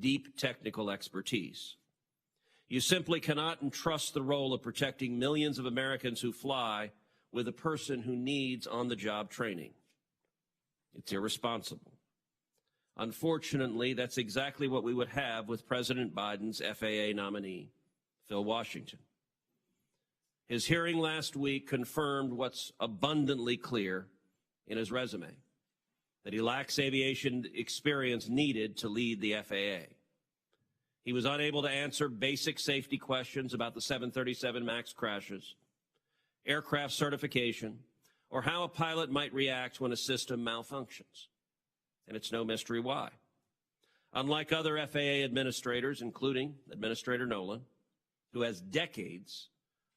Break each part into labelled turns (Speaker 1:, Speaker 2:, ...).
Speaker 1: deep technical expertise. You simply cannot entrust the role of protecting millions of Americans who fly with a person who needs on-the-job training. It's irresponsible. Unfortunately, that's exactly what we would have with President Biden's FAA nominee, Phil Washington. His hearing last week confirmed what's abundantly clear in his resume, that he lacks aviation experience needed to lead the FAA. He was unable to answer basic safety questions about the 737 MAX crashes, aircraft certification, or how a pilot might react when a system malfunctions. And it's no mystery why. Unlike other FAA administrators, including Administrator Nolan, who has decades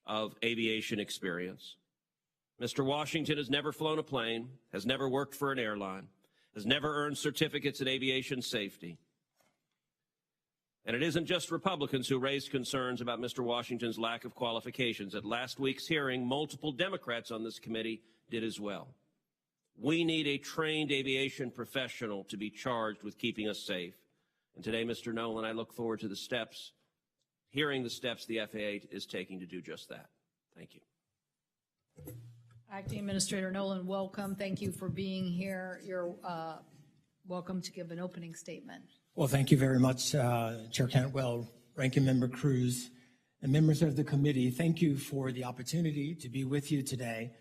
Speaker 1: of aviation experience, Mr. Washington has never flown a plane, has never worked for an airline, has never earned certificates in aviation safety. And it isn't just Republicans who raised concerns about Mr. Washington's lack of qualifications. At last week's hearing, multiple Democrats on this committee did as well. We need a trained aviation professional to be charged with keeping us safe. And today, Mr. Nolan, I look forward to hearing the steps the FAA is taking to do just that. Thank you.
Speaker 2: Acting Administrator Nolan, welcome. Thank you for being here. You're welcome to give an opening statement.
Speaker 3: Well, thank you very much, Chair Cantwell, Ranking Member Cruz, and members of the committee. Thank you for the opportunity to be with you today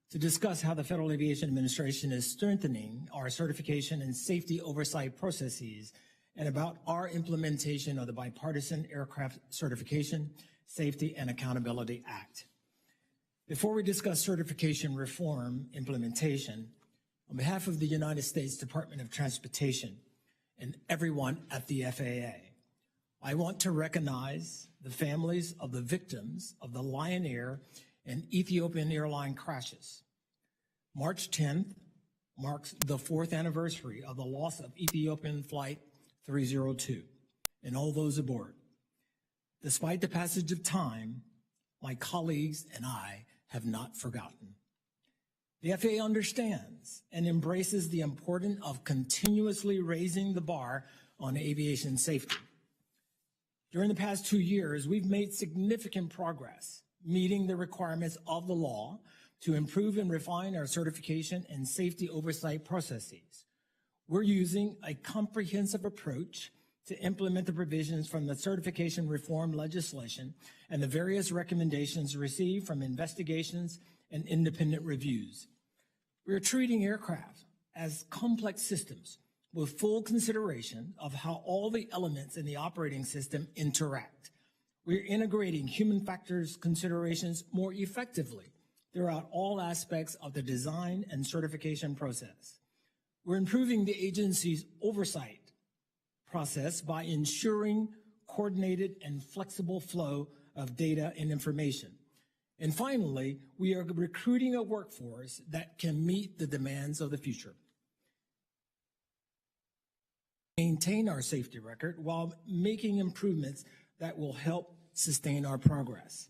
Speaker 3: to discuss how the Federal Aviation Administration is strengthening our certification and safety oversight processes and about our implementation of the Bipartisan Aircraft Certification, Safety, and Accountability Act. Before we discuss certification reform implementation, on behalf of the United States Department of Transportation and everyone at the FAA, I want to recognize the families of the victims of the Lion Air and Ethiopian airline crashes. March 10th marks the 4th anniversary of the loss of Ethiopian Flight 302 and all those aboard. Despite the passage of time, my colleagues and I have not forgotten. The FAA understands and embraces the importance of continuously raising the bar on aviation safety. During the past 2 years, we've made significant progress meeting the requirements of the law to improve and refine our certification and safety oversight processes. We're using a comprehensive approach to implement the provisions from the certification reform legislation and the various recommendations received from investigations and independent reviews. We're treating aircraft as complex systems with full consideration of how all the elements in the operating system interact. We're integrating human factors considerations more effectively throughout all aspects of the design and certification process. We're improving the agency's oversight process by ensuring coordinated and flexible flow of data and information. And finally, we are recruiting a workforce that can meet the demands of the future. Maintain our safety record while making improvements that will help sustain our progress.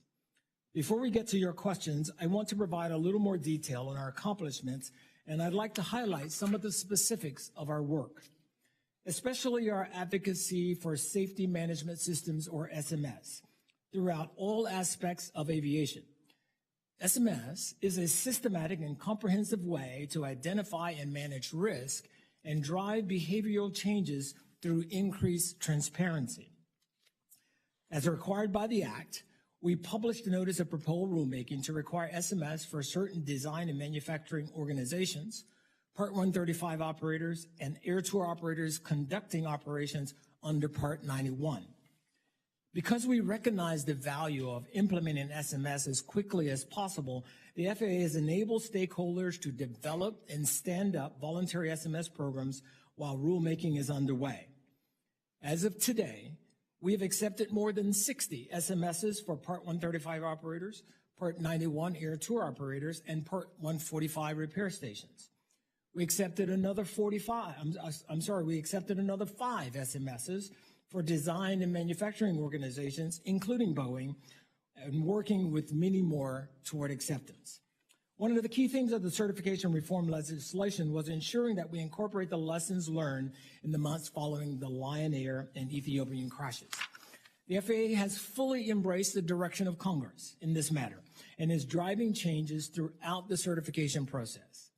Speaker 3: Before we get to your questions, I want to provide a little more detail on our accomplishments, and I'd like to highlight some of the specifics of our work, especially our advocacy for safety management systems, or SMS, throughout all aspects of aviation. SMS is a systematic and comprehensive way to identify and manage risk and drive behavioral changes through increased transparency. As required by the Act, we published a notice of proposed rulemaking to require SMS for certain design and manufacturing organizations, Part 135 operators, and air tour operators conducting operations under Part 91. Because we recognize the value of implementing SMS as quickly as possible, the FAA has enabled stakeholders to develop and stand up voluntary SMS programs while rulemaking is underway. As of today, we have accepted more than 60 SMSs for Part 135 operators, Part 91 air tour operators, and Part 145 repair stations. We accepted another 5 SMSs for design and manufacturing organizations, including Boeing, and working with many more toward acceptance. One of the key themes of the certification reform legislation was ensuring that we incorporate the lessons learned in the months following the Lion Air and Ethiopian crashes. The FAA has fully embraced the direction of Congress in this matter and is driving changes throughout the certification process.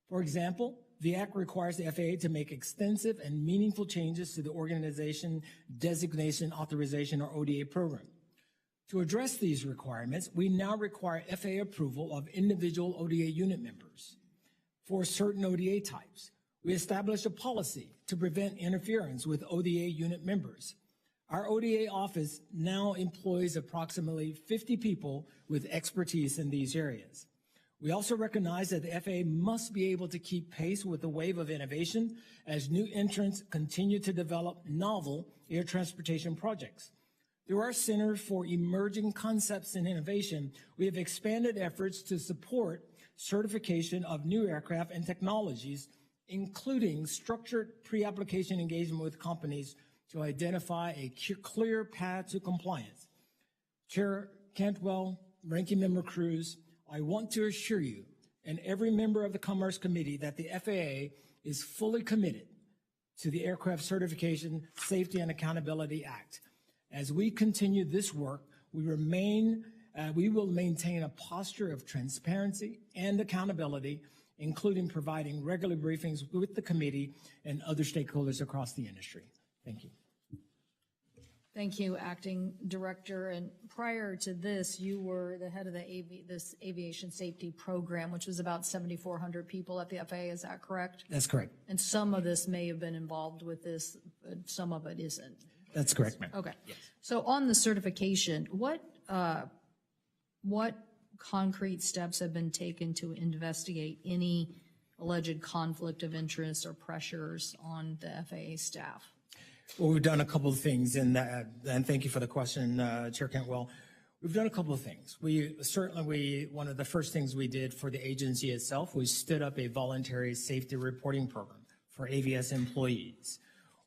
Speaker 3: For example, the Act requires the FAA to make extensive and meaningful changes to the Organization Designation Authorization, or ODA program. To address these requirements, we now require FAA approval of individual ODA unit members. For certain ODA types, we established a policy to prevent interference with ODA unit members. Our ODA office now employs approximately 50 people with expertise in these areas. We also recognize that the FAA must be able to keep pace with the wave of innovation as new entrants continue to develop novel air transportation projects. Through our Center for Emerging Concepts and Innovation, we have expanded efforts to support certification of new aircraft and technologies, including structured pre-application engagement with companies to identify a clear path to compliance. Chair Cantwell, Ranking Member Cruz, I want to assure you and every member of the Commerce Committee that the FAA is fully committed to the Aircraft Certification, Safety, and Accountability Act. As we continue this work, we will maintain a posture of transparency and accountability, including providing regular briefings with the committee and other stakeholders across the industry. Thank you.
Speaker 2: Thank you, Acting Director. And prior to this, you were the head of this Aviation Safety Program, which was about 7,400 people at the FAA. Is that correct?
Speaker 3: That's correct.
Speaker 2: And some of this may have been involved with this, but some of it isn't.
Speaker 3: That's correct, ma'am.
Speaker 2: Okay. Yes. So on the certification, what concrete steps have been taken to investigate any alleged conflict of interest or pressures on the FAA staff?
Speaker 3: Well, we've done a couple of things, and thank you for the question, Chair Cantwell. We've done a couple of things. One of the first things we did for the agency itself was stood up a voluntary safety reporting program for AVS employees.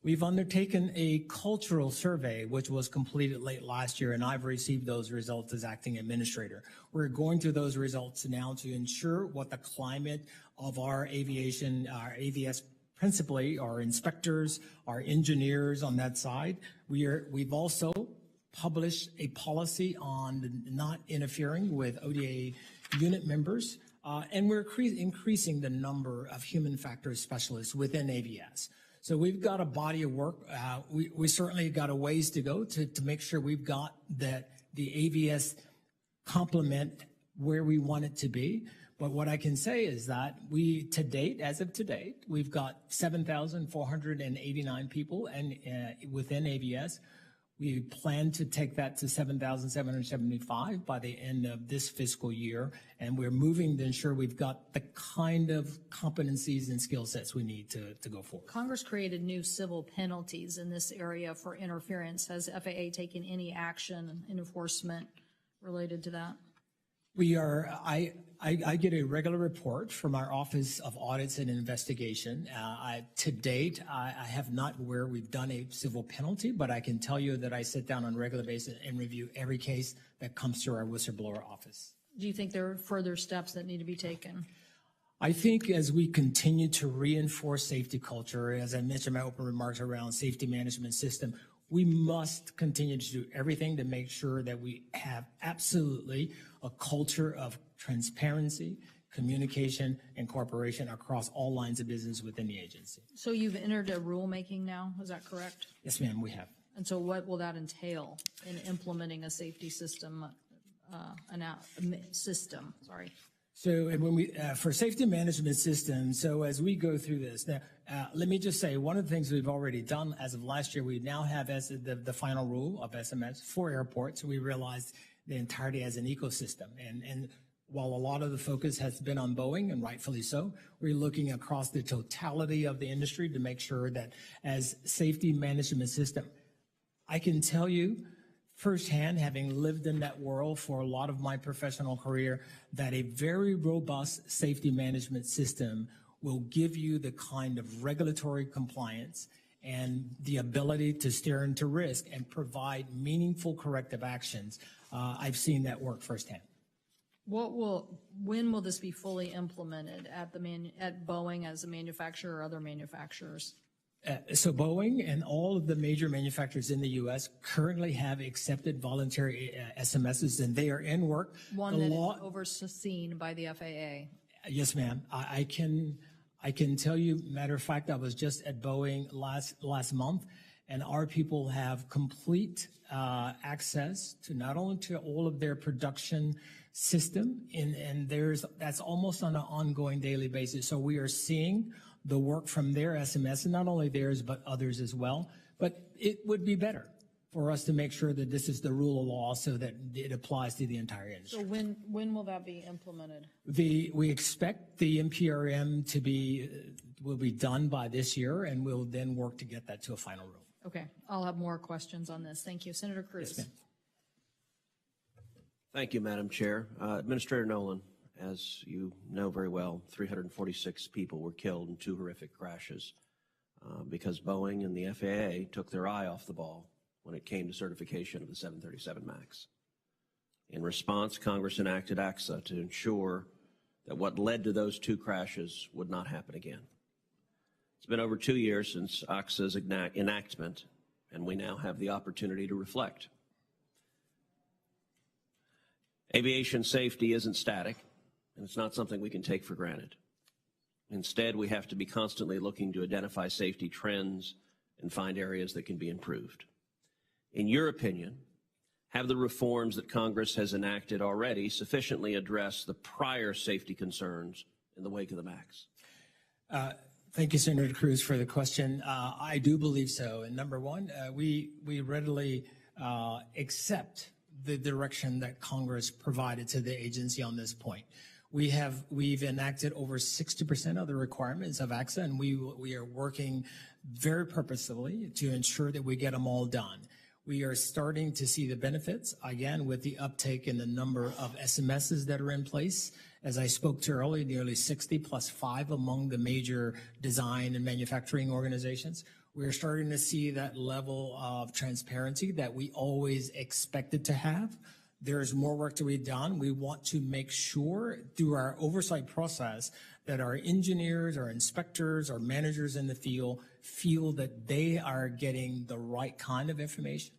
Speaker 3: We've undertaken a cultural survey, which was completed late last year, and I've received those results as acting administrator. We're going through those results now to ensure what the climate of our aviation, our AVS principally, our inspectors, our engineers on that side. We've also published a policy on not interfering with ODA unit members, and we're increasing the number of human factors specialists within AVS. So we've got a body of work. We certainly got a ways to go to make sure we've got the AVS complement where we want it to be. But what I can say is that as of today, we've got 7,489 people within AVS. We plan to take that to 7,775 by the end of this fiscal year, and we're moving to ensure we've got the kind of competencies and skill sets we need to go forward.
Speaker 2: Congress created new civil penalties in this area for interference. Has FAA taken any action and enforcement related to that? I get a regular report from our Office of Audits and Investigation. To date, I have not where we've done a civil penalty, but I can tell you that I sit down on a regular basis and review every case that comes through our whistleblower office. Do you think there are further steps that need to be taken?
Speaker 3: I think as we continue to reinforce safety culture, as I mentioned in my open remarks around safety management system, we must continue to do everything to make sure that we have absolutely a culture of transparency, communication, and cooperation across all lines of business within the agency.
Speaker 2: So you've entered a rulemaking now, is that correct?
Speaker 3: Yes, ma'am, we have.
Speaker 2: And so what will that entail in implementing a safety system,
Speaker 3: So when for safety management systems, so as we go through this, now, let me just say, one of the things we've already done as of last year, we now have as the final rule of SMS for airports. We realized the entirety as an ecosystem. And while a lot of the focus has been on Boeing, and rightfully so, we're looking across the totality of the industry to make sure that as safety management system, I can tell you firsthand, having lived in that world for a lot of my professional career, that a very robust safety management system will give you the kind of regulatory compliance and the ability to steer into risk and provide meaningful corrective actions. I've seen that work firsthand.
Speaker 4: When will this be fully implemented at Boeing as a manufacturer or other manufacturers?
Speaker 2: So Boeing and all of the major manufacturers in the U.S. currently have accepted voluntary SMSs, and they are in work.
Speaker 4: One that is overseen by the FAA.
Speaker 2: Yes, ma'am. I can tell you, matter of fact, I was just at Boeing last month, and our people have complete access to not only to all of their production system, and that's almost on an ongoing daily basis. So we are seeing the work from their SMS, and not only theirs, but others as well. But it would be better for us to make sure that this is the rule of law so that it applies to the entire industry.
Speaker 4: So when will that be implemented?
Speaker 2: We expect the NPRM will be done by this year, and we'll then work to get that to a final rule.
Speaker 4: Okay, I'll have more questions on this. Thank you. Senator Cruz.
Speaker 2: Yes, ma'am.
Speaker 1: Thank you, Madam Chair. Administrator Nolan, as you know very well, 346 people were killed in 2 horrific crashes because Boeing and the FAA took their eye off the ball when it came to certification of the 737 MAX. In response, Congress enacted ACSA to ensure that what led to those 2 crashes would not happen again. It's been over 2 years since ACSA's enactment, and we now have the opportunity to reflect. Aviation safety isn't static, and it's not something we can take for granted. Instead, we have to be constantly looking to identify safety trends and find areas that can be improved. In your opinion, have the reforms that Congress has enacted already sufficiently addressed the prior safety concerns in the wake of the MAX?
Speaker 2: Thank you, Senator Cruz, for the question. I do believe so. And number one, we readily accept the direction that Congress provided to the agency on this point. We've enacted over 60% of the requirements of ACSA, and we are working very purposefully to ensure that we get them all done. We are starting to see the benefits, again, with the uptake in the number of SMSs that are in place. As I spoke to earlier, nearly 60 plus 5 among the major design and manufacturing organizations. We're starting to see that level of transparency that we always expected to have. There's more work to be done. We want to make sure through our oversight process that our engineers, our inspectors, our managers in the field feel that they are getting the right kind of information,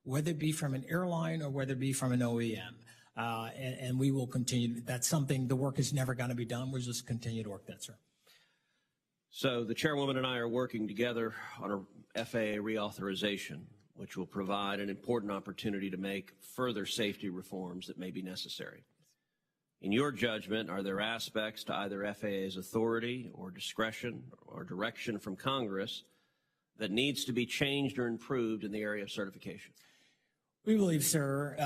Speaker 2: whether it be from an airline or whether it be from an OEM. And we will continue. That's something, the work is never going to be done. We'll just continue to work that, sir.
Speaker 1: So the chairwoman and I are working together on a FAA reauthorization, which will provide an important opportunity to make further safety reforms that may be necessary. In your judgment, are there aspects to either FAA's authority or discretion or direction from Congress that needs to be changed or improved in the area of certification?
Speaker 2: We believe, sir,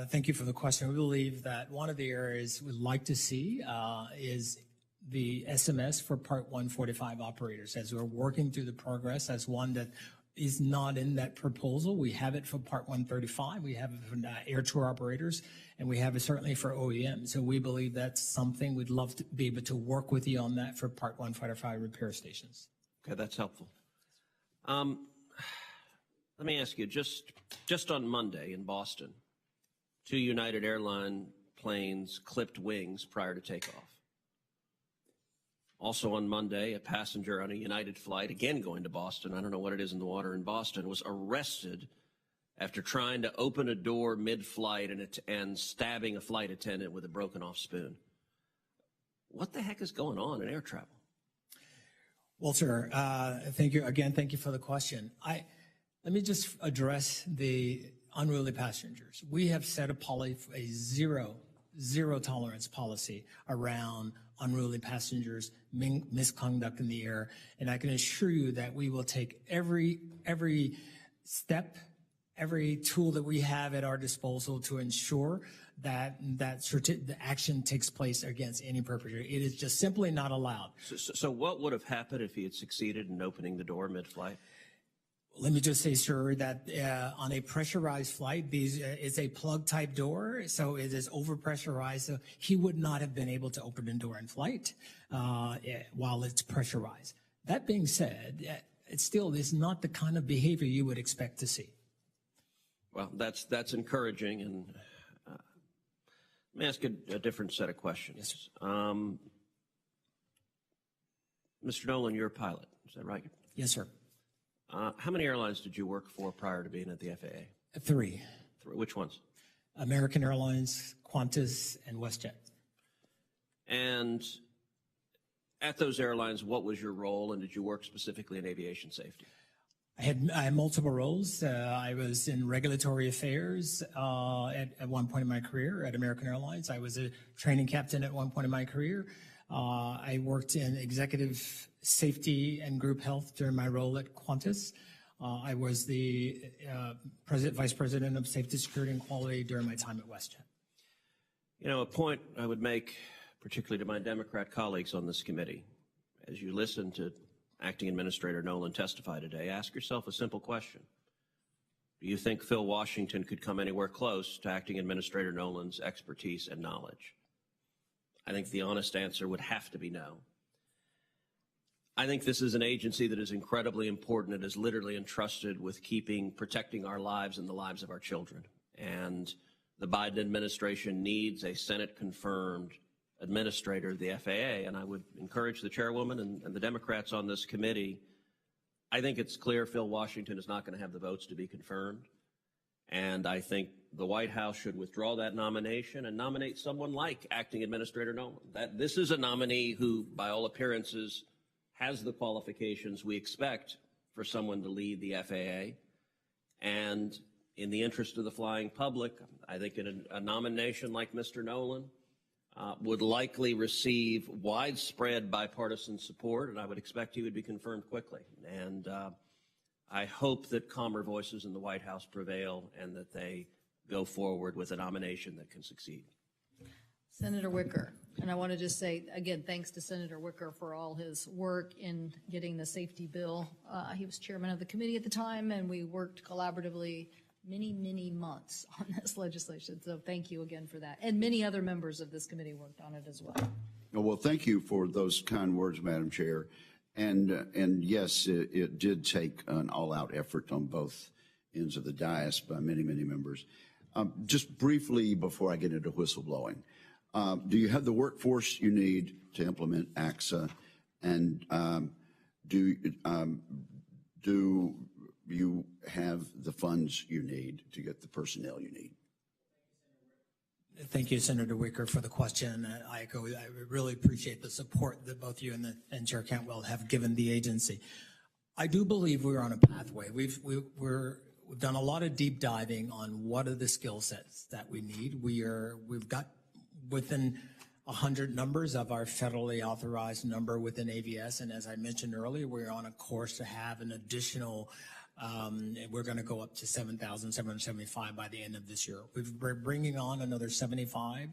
Speaker 2: thank you for the question. We believe that one of the areas we'd like to see is the SMS for Part 145 operators. As we're working through the progress, as one that is not in that proposal, we have it for Part 135, we have it for air tour operators, and we have it certainly for OEM. So we believe that's something we'd love to be able to work with you on that for Part 145 repair stations.
Speaker 1: Okay, that's helpful. Let me ask you, just on Monday in Boston, 2 United Airlines planes clipped wings prior to takeoff. Also on Monday, a passenger on a United flight, again going to Boston, I don't know what it is in the water in Boston, was arrested after trying to open a door mid-flight and stabbing a flight attendant with a broken off spoon. What the heck is going on in air travel?
Speaker 2: Well, sir, thank you again. Thank you for the question. Let me just address the unruly passengers. We have set a zero tolerance policy around unruly passengers, misconduct in the air, and I can assure you that we will take every step, every tool that we have at our disposal to ensure that the action takes place against any perpetrator. It is just simply not allowed.
Speaker 1: So what would have happened if he had succeeded in opening the door mid-flight?
Speaker 2: Let me just say, sir, that on a pressurized flight, it's a plug-type door, so it is overpressurized. So he would not have been able to open the door in flight while it's pressurized. That being said, it still is not the kind of behavior you would expect to see.
Speaker 1: Well, that's encouraging, and Let me ask a different set of questions.
Speaker 2: Yes,
Speaker 1: Mr. Nolan, you're a pilot, is that right?
Speaker 2: Yes, sir.
Speaker 1: How many airlines did you work for prior to being at the FAA?
Speaker 2: 3.
Speaker 1: Which ones?
Speaker 2: American Airlines, Qantas, and WestJet.
Speaker 1: And at those airlines, what was your role, and did you work specifically in aviation safety?
Speaker 2: I had multiple roles. I was in regulatory affairs at one point in my career at American Airlines. I was a training captain at one point in my career. I worked in executive safety and group health during my role at Qantas. I was the vice president of safety, security, and quality during my time at WestJet.
Speaker 1: You know, a point I would make, particularly to my Democrat colleagues on this committee, as you listen to Acting Administrator Nolan testify today, ask yourself a simple question. Do you think Phil Washington could come anywhere close to Acting Administrator Nolan's expertise and knowledge? I think the honest answer would have to be no. I think this is an agency that is incredibly important. It is literally entrusted with protecting our lives and the lives of our children. And the Biden administration needs a Senate-confirmed administrator of the FAA, and I would encourage the chairwoman and the Democrats on this committee. I think it's clear Phil Washington is not going to have the votes to be confirmed, and I think the White House should withdraw that nomination and nominate someone like Acting Administrator Nolan. This is a nominee who, by all appearances, has the qualifications we expect for someone to lead the FAA, and in the interest of the flying public, I think a nomination like Mr. Nolan would likely receive widespread bipartisan support, and I would expect he would be confirmed quickly. And I hope that calmer voices in the White House prevail and that they go forward with a nomination that can succeed.
Speaker 4: Senator Wicker, and I want to just say, again, thanks to Senator Wicker for all his work in getting the safety bill. He was chairman of the committee at the time, and we worked collaboratively many months on this legislation. So thank you again for that. And many other members of this committee worked on it as well.
Speaker 5: Well, thank you for those kind words, Madam Chair. And yes, it did take an all-out effort on both ends of the dais by many members. Just briefly before I get into whistleblowing, do you have the workforce you need to implement AXA? And do you have the funds you need to get the personnel you need?
Speaker 2: Thank you, Senator Wicker, for the question. I really appreciate the support that both you and Chair Cantwell have given the agency. I do believe we're on a pathway. We've done a lot of deep diving on what are the skill sets that we need. We've got within 100 numbers of our federally authorized number within AVS, and as I mentioned earlier, we're on a course to have an additional. We're going to go up to 7,775 by the end of this year. We're bringing on another 75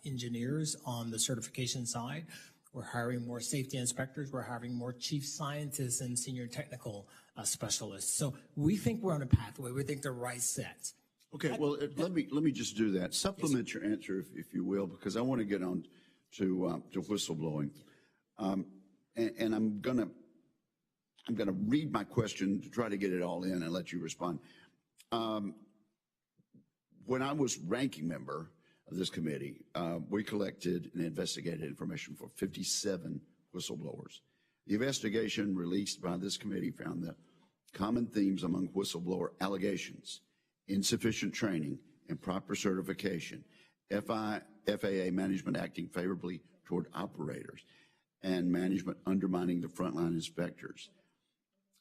Speaker 2: engineers on the certification side. We're hiring more safety inspectors. We're hiring more chief scientists and senior technical specialists. So we think we're on a pathway. We think the right set.
Speaker 5: Okay, well, let me just do that. Supplement your answer, if you will, because I want to get on to whistleblowing, and I'm going to read my question to try to get it all in and let you respond. When I was ranking member of this committee, we collected and investigated information for 57 whistleblowers. The investigation released by this committee found that common themes among whistleblower allegations: insufficient training, improper certification, FAA management acting favorably toward operators, and management undermining the frontline inspectors.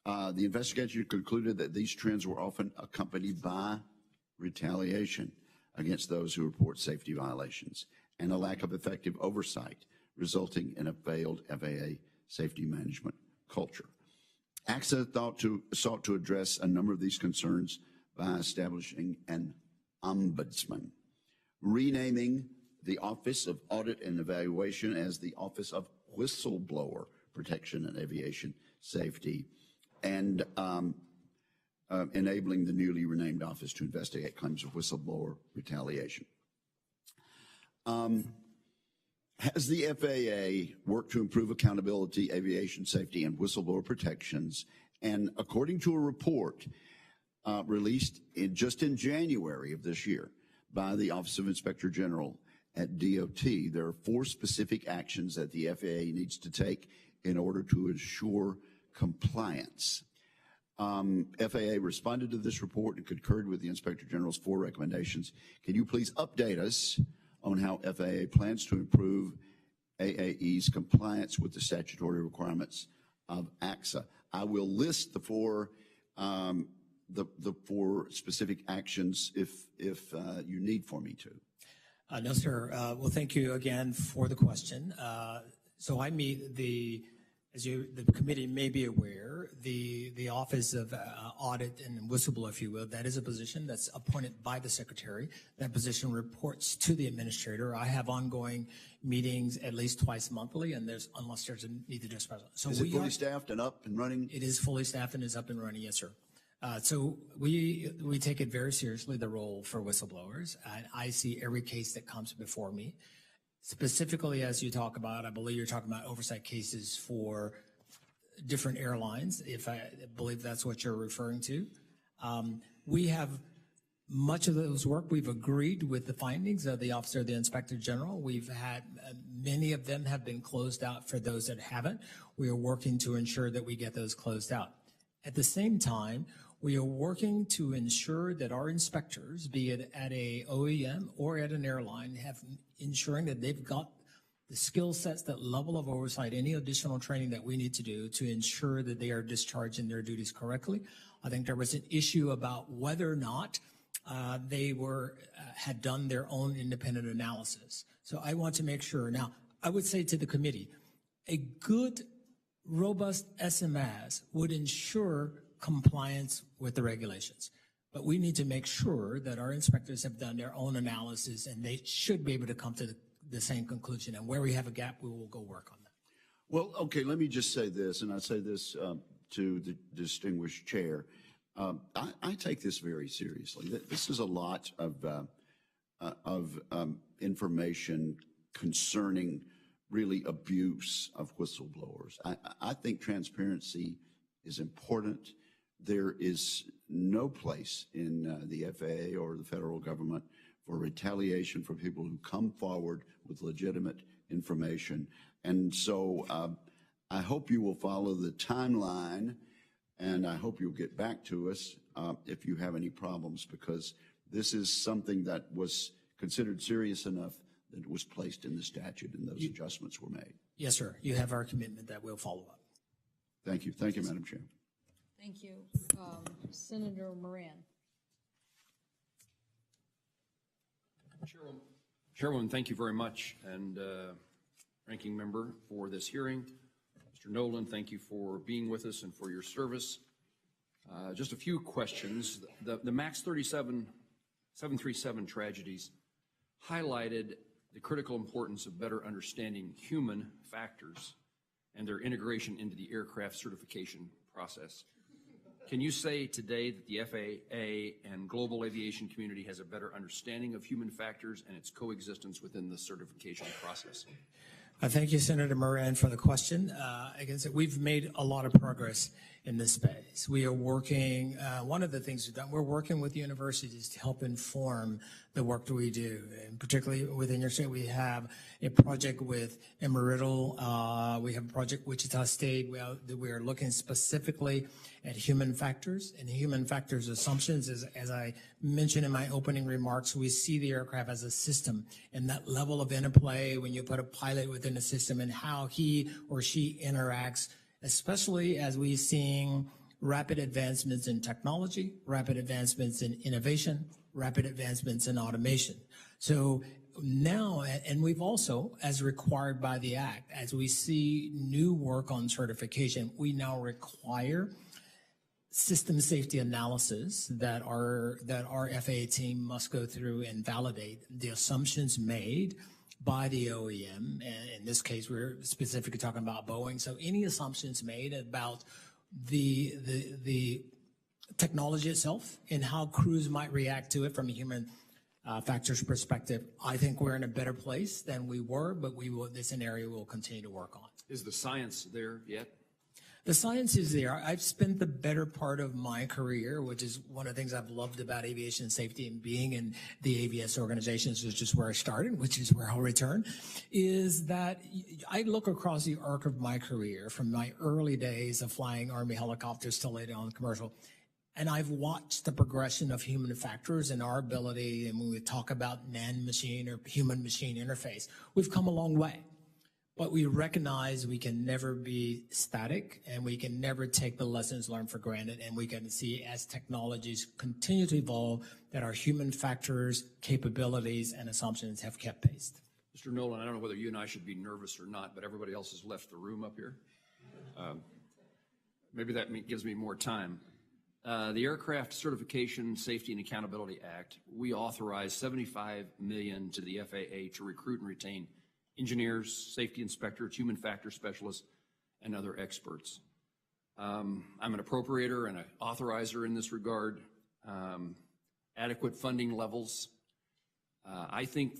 Speaker 5: The investigation concluded that these trends were often accompanied by retaliation against those who report safety violations and a lack of effective oversight, resulting in a failed FAA safety management culture. AXA sought to address a number of these concerns by establishing an ombudsman, renaming the Office of Audit and Evaluation as the Office of Whistleblower Protection and Aviation Safety, and enabling the newly renamed office to investigate claims of whistleblower retaliation. Has the FAA worked to improve accountability, aviation safety, and whistleblower protections? And according to a report released just in January of this year by the Office of Inspector General, at DOT. There are 4 specific actions that the FAA needs to take in order to ensure compliance. FAA responded to this report and concurred with the Inspector General's 4 recommendations. Can you please update us on how FAA plans to improve AAE's compliance with the statutory requirements of AXA? I will list the 4 specific actions if you need for me to.
Speaker 2: No, sir. Well, thank you again for the question. So I meet the committee may be aware, the Office of Audit and Whistleblower, if you will, that is a position that's appointed by the Secretary. That position reports to the Administrator. I have ongoing meetings at least twice monthly, and unless there's a need to discuss. So
Speaker 5: is it fully staffed and up and running?
Speaker 2: It is fully staffed and is up and running, yes, sir. So we take it very seriously, the role for whistleblowers. I see every case that comes before me. Specifically, as you talk about, I believe you're talking about oversight cases for different airlines, if I believe that's what you're referring to. We have much of those work. We've agreed with the findings of the Office of the Inspector General. We've had many of them have been closed out. For those that haven't, we are working to ensure that we get those closed out. At the same time, we are working to ensure that our inspectors, be it at a OEM or at an airline, have ensuring that they've got the skill sets, that level of oversight, any additional training that we need to do to ensure that they are discharging their duties correctly. I think there was an issue about whether or not they had done their own independent analysis. So I want to make sure. Now, I would say to the committee, a good, robust SMS would ensure compliance with the regulations. But we need to make sure that our inspectors have done their own analysis, and they should be able to come to the same conclusion. And where we have a gap, we will go work on that.
Speaker 5: Well, okay, let me just say this, and I say this to the distinguished chair. I take this very seriously. This is a lot of information concerning really abuse of whistleblowers. I think transparency is important. There is no place in the FAA or the federal government for retaliation for people who come forward with legitimate information. And so I hope you will follow the timeline, and I hope you'll get back to us if you have any problems, because this is something that was considered serious enough that it was placed in the statute and those adjustments were made.
Speaker 2: Yes, sir. You have our commitment that we'll follow up.
Speaker 5: Thank you. Thank you, Madam Chair.
Speaker 4: Thank you. Senator Moran.
Speaker 6: Chairwoman, thank you very much, and Ranking Member for this hearing. Mr. Nolan, thank you for being with us and for your service. Just a few questions. The MAX 737 tragedies highlighted the critical importance of better understanding human factors and their integration into the aircraft certification process. Can you say today that the FAA and global aviation community has a better understanding of human factors and its coexistence within the certification process?
Speaker 2: Thank you, Senator Moran, for the question. Again, we've made a lot of progress in this space. We are working, one of the things we've done, we're working with universities to help inform the work that we do. And particularly within your state, we have a project with Embry-Riddle. We have a project with Wichita State. We are looking specifically at human factors and human factors assumptions. As I mentioned in my opening remarks, we see the aircraft as a system, and that level of interplay when you put a pilot within a system and how he or she interacts, especially as we're seeing rapid advancements in technology, rapid advancements in innovation, rapid advancements in automation. So now, and we've also, as required by the Act, as we see new work on certification, we now require system safety analysis that our FAA team must go through and validate the assumptions made by the OEM. And in this case, we're specifically talking about Boeing. So any assumptions made about the technology itself and how crews might react to it from a human factors perspective, I think we're in a better place than we were, but this is an area we'll continue to work on.
Speaker 6: Is the science there yet?
Speaker 2: The science is there. I've spent the better part of my career, which is one of the things I've loved about aviation safety and being in the AVS organizations, which is where I started, which is where I'll return, is that I look across the arc of my career from my early days of flying Army helicopters to later on commercial. And I've watched the progression of human factors and our ability, and when we talk about man-machine or human-machine interface, we've come a long way. But we recognize we can never be static, and we can never take the lessons learned for granted, and we can see as technologies continue to evolve that our human factors, capabilities, and assumptions have kept pace.
Speaker 6: Mr. Nolan, I don't know whether you and I should be nervous or not, but everybody else has left the room up here. Maybe that gives me more time. The Aircraft Certification, Safety, and Accountability Act, we authorized $75 million to the FAA to recruit and retain engineers, safety inspectors, human factor specialists, and other experts. I'm an appropriator and an authorizer in this regard. Adequate funding levels. I think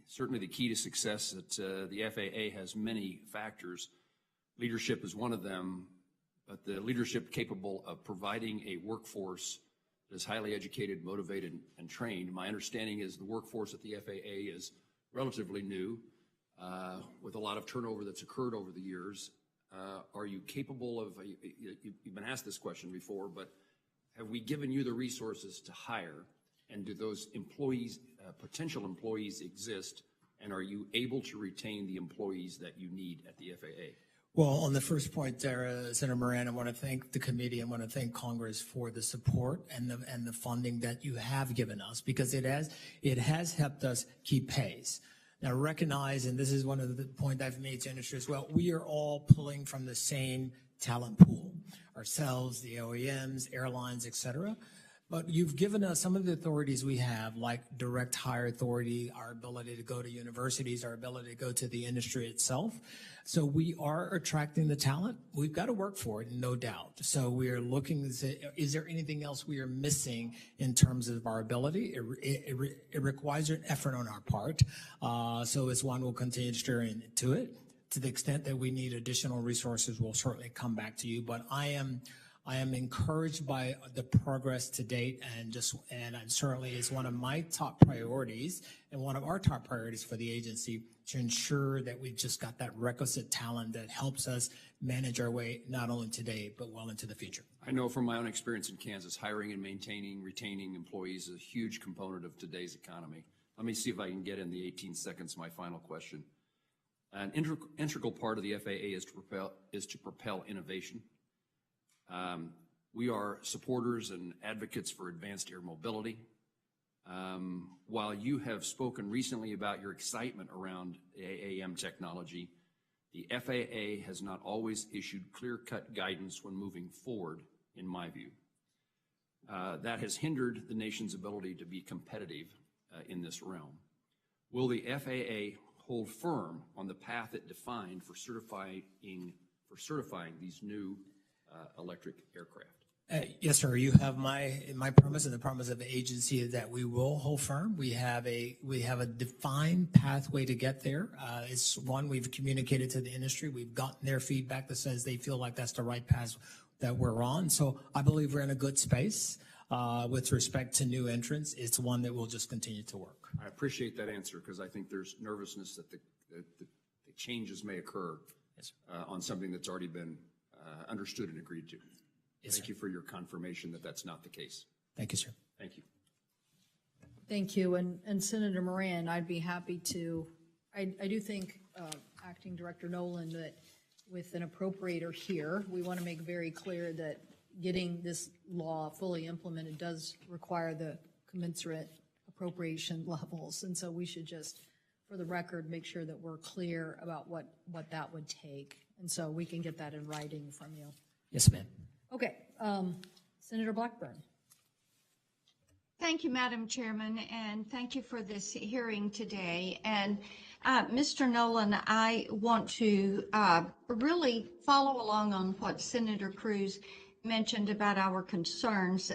Speaker 6: certainly the key to success that the FAA has many factors. Leadership is one of them, but the leadership capable of providing a workforce that is highly educated, motivated, and trained. My understanding is the workforce at the FAA is relatively new, with a lot of turnover that's occurred over the years. Are you capable of, you've been asked this question before, but have we given you the resources to hire, and do those employees, potential employees exist, and are you able to retain the employees that you need at the FAA?
Speaker 2: Well, on the first point there, Senator Moran, I want to thank the committee. I want to thank Congress for the support and the funding that you have given us, because it has helped us keep pace. Now, recognize, and this is one of the points I've made to industry as well, we are all pulling from the same talent pool, ourselves, the OEMs, airlines, et cetera. But you've given us some of the authorities we have, like direct hire authority, our ability to go to universities, our ability to go to the industry itself. So we are attracting the talent. We've got to work for it, no doubt. So we are looking to say, is there anything else we are missing in terms of our ability? It requires an effort on our part. So it's one we'll continue to steer into it. To the extent that we need additional resources, we'll certainly come back to you. But I am encouraged by the progress to date, and certainly is one of my top priorities and one of our top priorities for the agency to ensure that we've just got that requisite talent that helps us manage our way not only today but well into the future.
Speaker 6: I know from my own experience in Kansas, hiring and retaining employees is a huge component of today's economy. Let me see if I can get in the 18 seconds my final question. An integral part of the FAA is to propel innovation. We are supporters and advocates for advanced air mobility. While you have spoken recently about your excitement around AAM technology, the FAA has not always issued clear-cut guidance when moving forward, in my view. That has hindered the nation's ability to be competitive in this realm. Will the FAA hold firm on the path it defined for certifying these new electric aircraft?
Speaker 2: Yes, sir. You have my promise, and the promise of the agency is that we will hold firm. We have a defined pathway to get there. It's one we've communicated to the industry. We've gotten their feedback that says they feel like that's the right path that we're on. So I believe we're in a good space with respect to new entrants. It's one that will just continue to work.
Speaker 6: I appreciate that answer, because I think there's nervousness that the changes may occur on something that's already been understood and agreed to.
Speaker 2: Yes,
Speaker 6: Thank you for your confirmation that that's not the case.
Speaker 2: Thank you, sir.
Speaker 6: Thank you.
Speaker 4: Thank you. And Senator Moran, I'd be happy to, I do think, Acting Director Nolan, that with an appropriator here, we want to make very clear that getting this law fully implemented does require the commensurate appropriation levels. And so we should just, for the record, make sure that we're clear about what that would take. And so we can get that in writing from you.
Speaker 2: Yes, ma'am.
Speaker 4: Okay. Senator Blackburn.
Speaker 7: Thank you, Madam Chairman, and thank you for this hearing today. And Mr. Nolan, I want to really follow along on what Senator Cruz mentioned about our concerns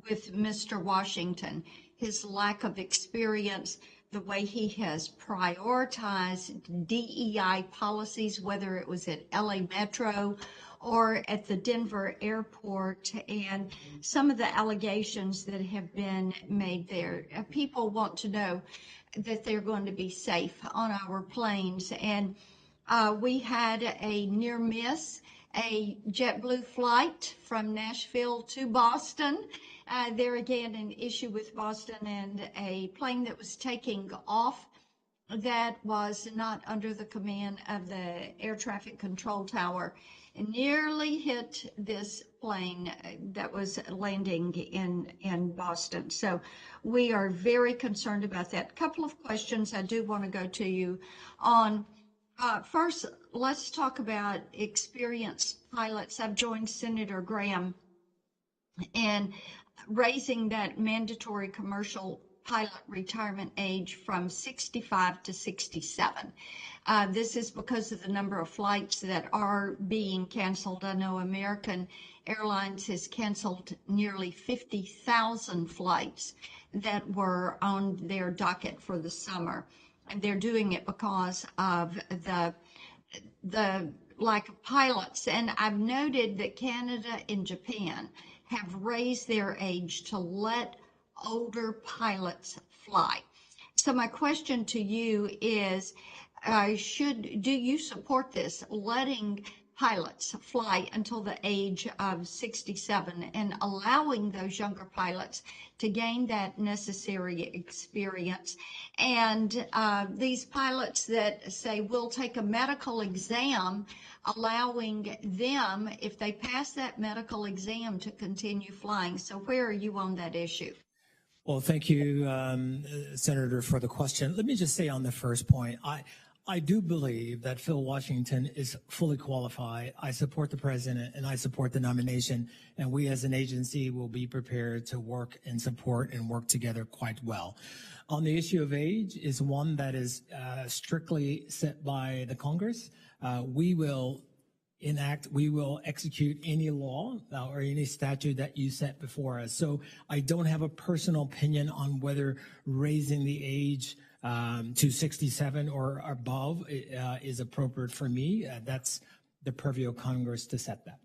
Speaker 7: with Mr. Washington, his lack of experience, the way he has prioritized DEI policies, whether it was at LA Metro or at the Denver airport, and some of the allegations that have been made there. People want to know that they're going to be safe on our planes. And we had a near miss, a JetBlue flight from Nashville to Boston. There again, an issue with Boston, and a plane that was taking off that was not under the command of the air traffic control tower nearly hit this plane that was landing in Boston. So we are very concerned about that. A couple of questions I do want to go to you on. First, let's talk about experienced pilots. I've joined Senator Graham in raising that mandatory commercial pilot retirement age from 65 to 67. This is because of the number of flights that are being canceled. I know American Airlines has canceled nearly 50,000 flights that were on their docket for the summer. And they're doing it because of the lack of pilots. And I've noted that Canada and Japan have raised their age to let older pilots fly. So my question to you is, do you support this, letting pilots fly until the age of 67 and allowing those younger pilots to gain that necessary experience? And these pilots that say we'll take a medical exam, allowing them, if they pass that medical exam, to continue flying. So where are you on that issue?
Speaker 3: Well, thank you, Senator, for the question. Let me just say on the first point, I do believe that Phil Washington is fully qualified. I support the president and I support the nomination, and we as an agency will be prepared to work and support and work together quite well. On the issue of age is one that is strictly set by the Congress. We will execute any law or any statute that you set before us. So I don't have a personal opinion on whether raising the age to 67 or above is appropriate for me. That's the purview of Congress to set that.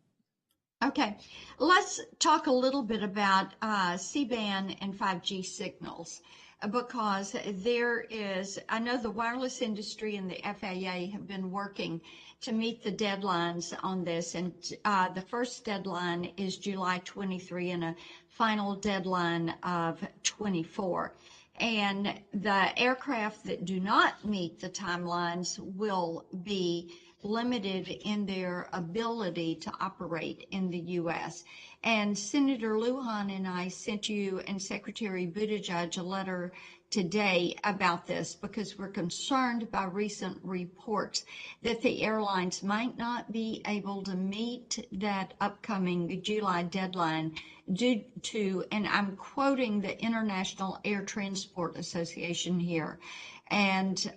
Speaker 7: Okay, let's talk a little bit about C-band and 5G signals, because I know the wireless industry and the FAA have been working to meet the deadlines on this, and the first deadline is July 23 and a final deadline of 24. And the aircraft that do not meet the timelines will be limited in their ability to operate in the U.S. And Senator Lujan and I sent you and Secretary Buttigieg a letter today about this, because we're concerned by recent reports that the airlines might not be able to meet that upcoming July deadline due to, and I'm quoting the International Air Transport Association here, and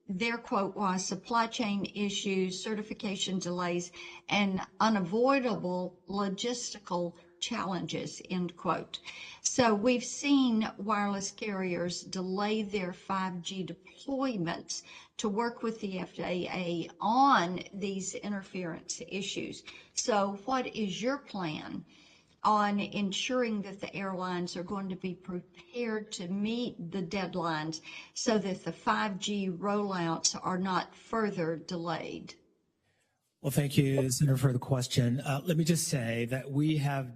Speaker 7: their quote was supply chain issues, certification delays, and unavoidable logistical challenges, end quote. So we've seen wireless carriers delay their 5G deployments to work with the FAA on these interference issues. So what is your plan on ensuring that the airlines are going to be prepared to meet the deadlines so that the 5G rollouts are not further delayed?
Speaker 3: Well, thank you, Senator, for the question. Let me just say that we have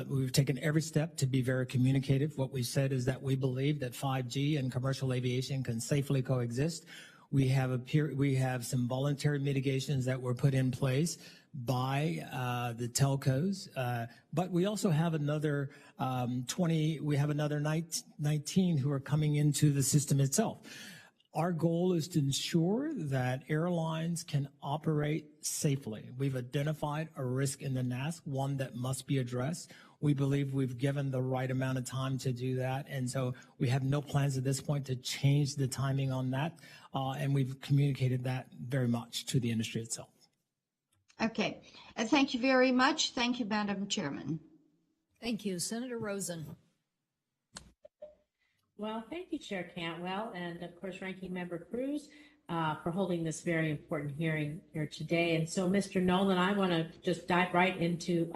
Speaker 3: we've taken every step to be very communicative. What we said is that we believe that 5G and commercial aviation can safely coexist. We have some voluntary mitigations that were put in place by the telcos, but we also have another 19 who are coming into the system itself. Our goal is to ensure that airlines can operate safely. We've identified a risk in the NASC, one that must be addressed. We believe we've given the right amount of time to do that, and so we have no plans at this point to change the timing on that, and we've communicated that very much to the industry itself.
Speaker 7: Okay, thank you very much. Thank you, Madam Chairman.
Speaker 4: Thank you. Senator Rosen.
Speaker 8: Well, thank you, Chair Cantwell, and of course, Ranking Member Cruz, for holding this very important hearing here today. And so, Mr. Nolan, I want to just dive right into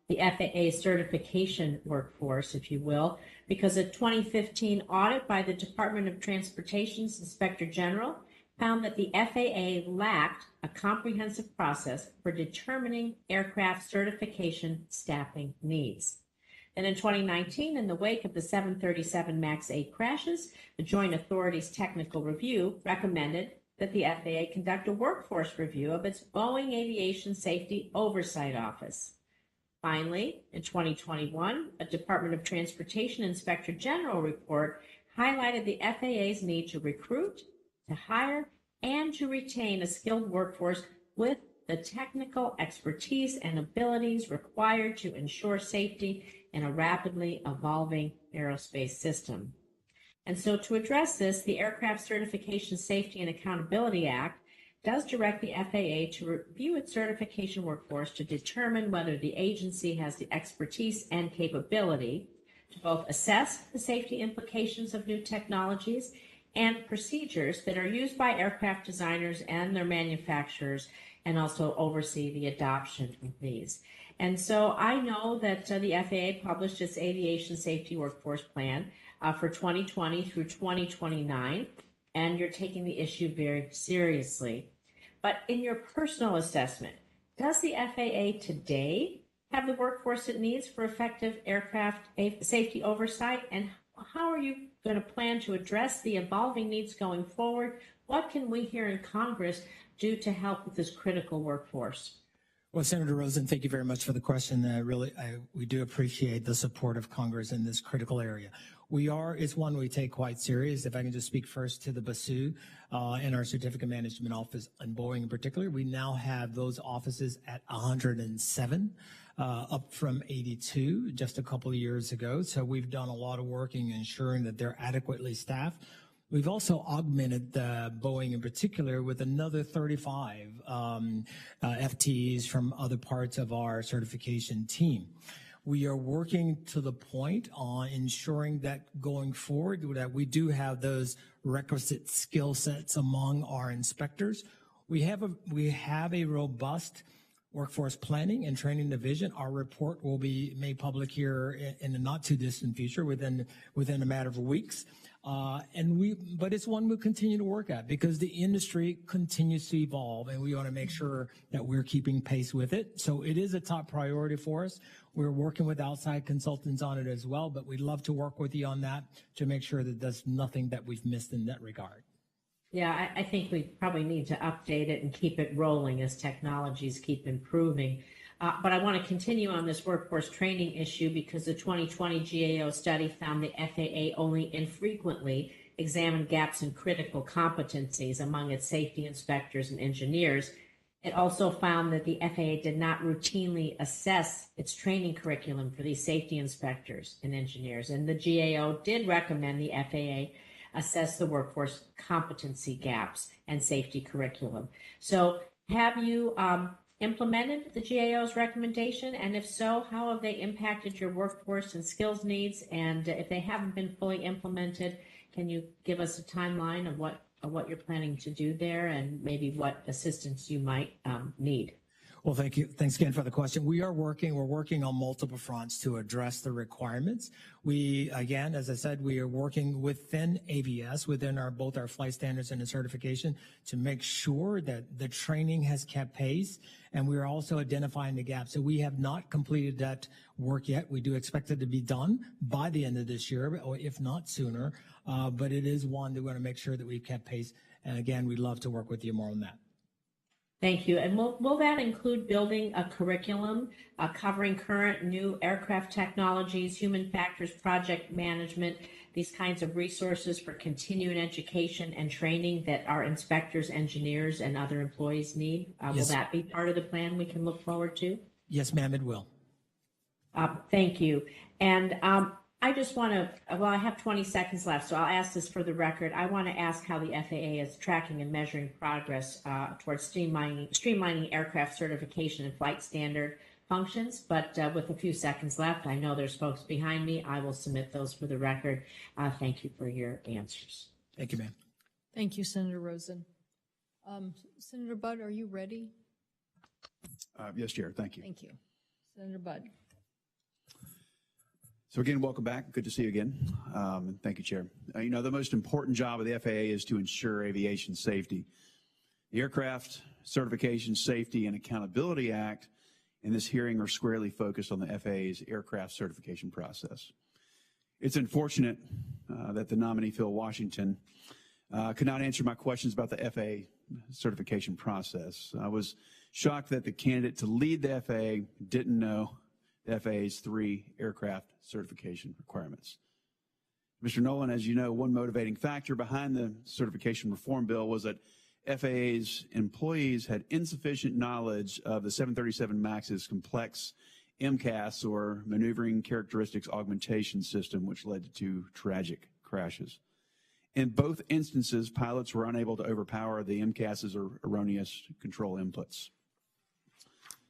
Speaker 8: the FAA certification workforce, if you will, because a 2015 audit by the Department of Transportation's Inspector General found that the FAA lacked a comprehensive process for determining aircraft certification staffing needs. And in 2019, in the wake of the 737 MAX 8 crashes, the Joint Authorities Technical Review recommended that the FAA conduct a workforce review of its Boeing Aviation Safety Oversight Office. Finally, in 2021, a Department of Transportation Inspector General report highlighted the FAA's need to recruit, to hire, and to retain a skilled workforce with the technical expertise and abilities required to ensure safety in a rapidly evolving aerospace system. And so to address this, the Aircraft Certification Safety and Accountability Act does direct the FAA to review its certification workforce to determine whether the agency has the expertise and capability to both assess the safety implications of new technologies and procedures that are used by aircraft designers and their manufacturers, and also oversee the adoption of these. And so I know that the FAA published its Aviation Safety Workforce Plan for 2020 through 2029, and you're taking the issue very seriously. But in your personal assessment, does the FAA today have the workforce it needs for effective aircraft safety oversight? And how are you going to plan to address the evolving needs going forward? What can we here in Congress do to help with this critical workforce?
Speaker 3: Well, Senator Rosen, thank you very much for the question. We do appreciate the support of Congress in this critical area. It's one we take quite serious. If I can just speak first to the BASU and our certificate management office and Boeing in particular, we now have those offices at 107, up from 82 just a couple of years ago. So we've done a lot of work in ensuring that they're adequately staffed. We've also augmented Boeing in particular with another 35 FTEs from other parts of our certification team. We are working to the point on ensuring that going forward that we do have those requisite skill sets among our inspectors. We have a robust workforce planning and training division. Our report will be made public here in the not too distant future within a matter of weeks. But it's one we'll continue to work at because the industry continues to evolve and we want to make sure that we're keeping pace with it. So it is a top priority for us. We're working with outside consultants on it as well, but we'd love to work with you on that to make sure that there's nothing that we've missed in that regard.
Speaker 8: Yeah, I think we probably need to update it and keep it rolling as technologies keep improving. But I want to continue on this workforce training issue because the 2020 GAO study found the FAA only infrequently examined gaps in critical competencies among its safety inspectors and engineers. It also found that the FAA did not routinely assess its training curriculum for these safety inspectors and engineers. And the GAO did recommend the FAA assess the workforce competency gaps and safety curriculum. So have you implemented the GAO's recommendation? And if so, how have they impacted your workforce and skills needs? And if they haven't been fully implemented, can you give us a timeline of what you're planning to do there and maybe what assistance you might need?
Speaker 3: Well, thank you. Thanks again for the question. We're working on multiple fronts to address the requirements. Again, as I said, we are working within ABS, within both our flight standards and the certification to make sure that the training has kept pace. And we are also identifying the gaps. So we have not completed that work yet. We do expect it to be done by the end of this year, or if not sooner. But it is one that we want to make sure that we've kept pace. And again, we'd love to work with you more on that.
Speaker 8: Thank you. And will that include building a curriculum covering current new aircraft technologies, human factors, project management, these kinds of resources for continuing education and training that our inspectors, engineers, and other employees need? Yes. Will that be part of the plan we can look forward to?
Speaker 3: Yes, ma'am, it will.
Speaker 8: Thank you. And I just want to, I have 20 seconds left, so I'll ask this for the record. I want to ask how the FAA is tracking and measuring progress towards streamlining aircraft certification and flight standard functions, but with a few seconds left, I know there's folks behind me. I will submit those for the record. Thank you for your answers.
Speaker 2: Thank you, ma'am.
Speaker 4: Thank you, Senator Rosen. Senator Budd, are you ready?
Speaker 9: Yes, Chair. Thank you.
Speaker 4: Thank you. Senator Budd.
Speaker 9: So again, welcome back. Good to see you again. And thank you, Chair. You know, the most important job of the FAA is to ensure aviation safety. The Aircraft Certification Safety and Accountability Act and this hearing are squarely focused on the FAA's aircraft certification process. It's unfortunate that the nominee, Phil Washington, could not answer my questions about the FAA certification process. I was shocked that the candidate to lead the FAA didn't know the FAA's 3 aircraft certification requirements. Mr. Nolan, as you know, one motivating factor behind the certification reform bill was that FAA's employees had insufficient knowledge of the 737 MAX's complex MCAS, or Maneuvering Characteristics Augmentation System, which led to 2 tragic crashes. In both instances, pilots were unable to overpower the MCAS's erroneous control inputs.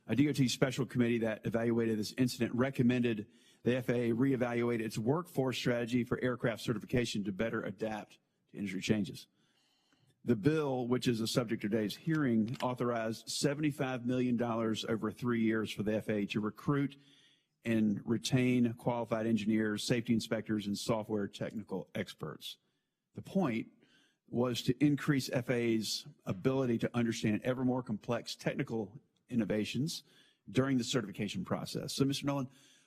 Speaker 9: A DOT special committee that evaluated this incident recommended the FAA reevaluate its workforce strategy for aircraft certification to better adapt to industry changes. The bill, which is the subject of today's hearing, authorized $75 million over 3 years for the FAA to recruit and retain qualified engineers, safety inspectors, and software technical experts. The point was to increase FAA's ability to understand ever more complex technical innovations during the certification process. So, Mr. Nolan,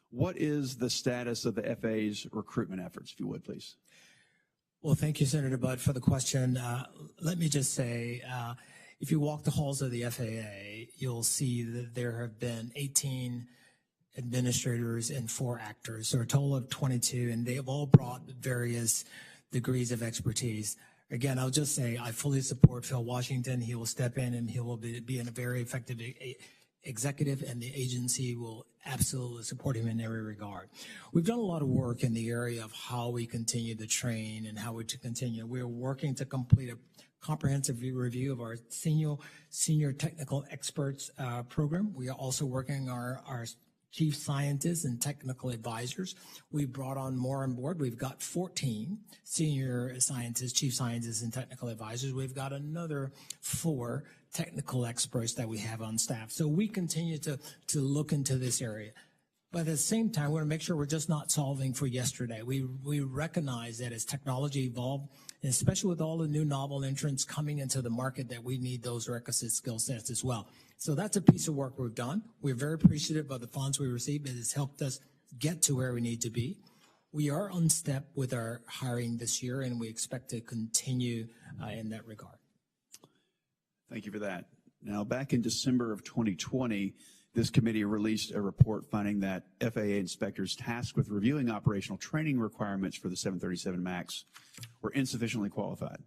Speaker 9: what is the status of the FAA's recruitment efforts, if you would, please?
Speaker 2: Well, thank you, Senator Budd, for the question. Let me just say, if you walk the halls of the FAA, you'll see that there have been 18 administrators and 4 actors, so a total of 22, and they have all brought various degrees of expertise. Again, I'll just say I fully support Phil Washington. He will step in and he will be in a very effective executive, and the agency will absolutely support him in every regard. We've done a lot of work in the area of how we continue to train and how we to continue. We're working to complete a comprehensive review of our senior technical experts program. We are also working our chief scientists and technical advisors. We brought on more on board. We've got 14 senior scientists, chief scientists, and technical advisors. We've got another 4 technical experts that we have on staff. So we continue to look into this area. But at the same time, we want to make sure we're just not solving for yesterday. We recognize that as technology evolves, and especially with all the new novel entrants coming into the market, that we need those requisite skill sets as well. So that's a piece of work we've done. We're very appreciative of the funds we received. It has helped us get to where we need to be. We are on step with our hiring this year, and we expect to continue in that regard.
Speaker 9: Thank you for that. Now, back in December of 2020, this committee released a report finding that FAA inspectors tasked with reviewing operational training requirements for the 737 MAX were insufficiently qualified.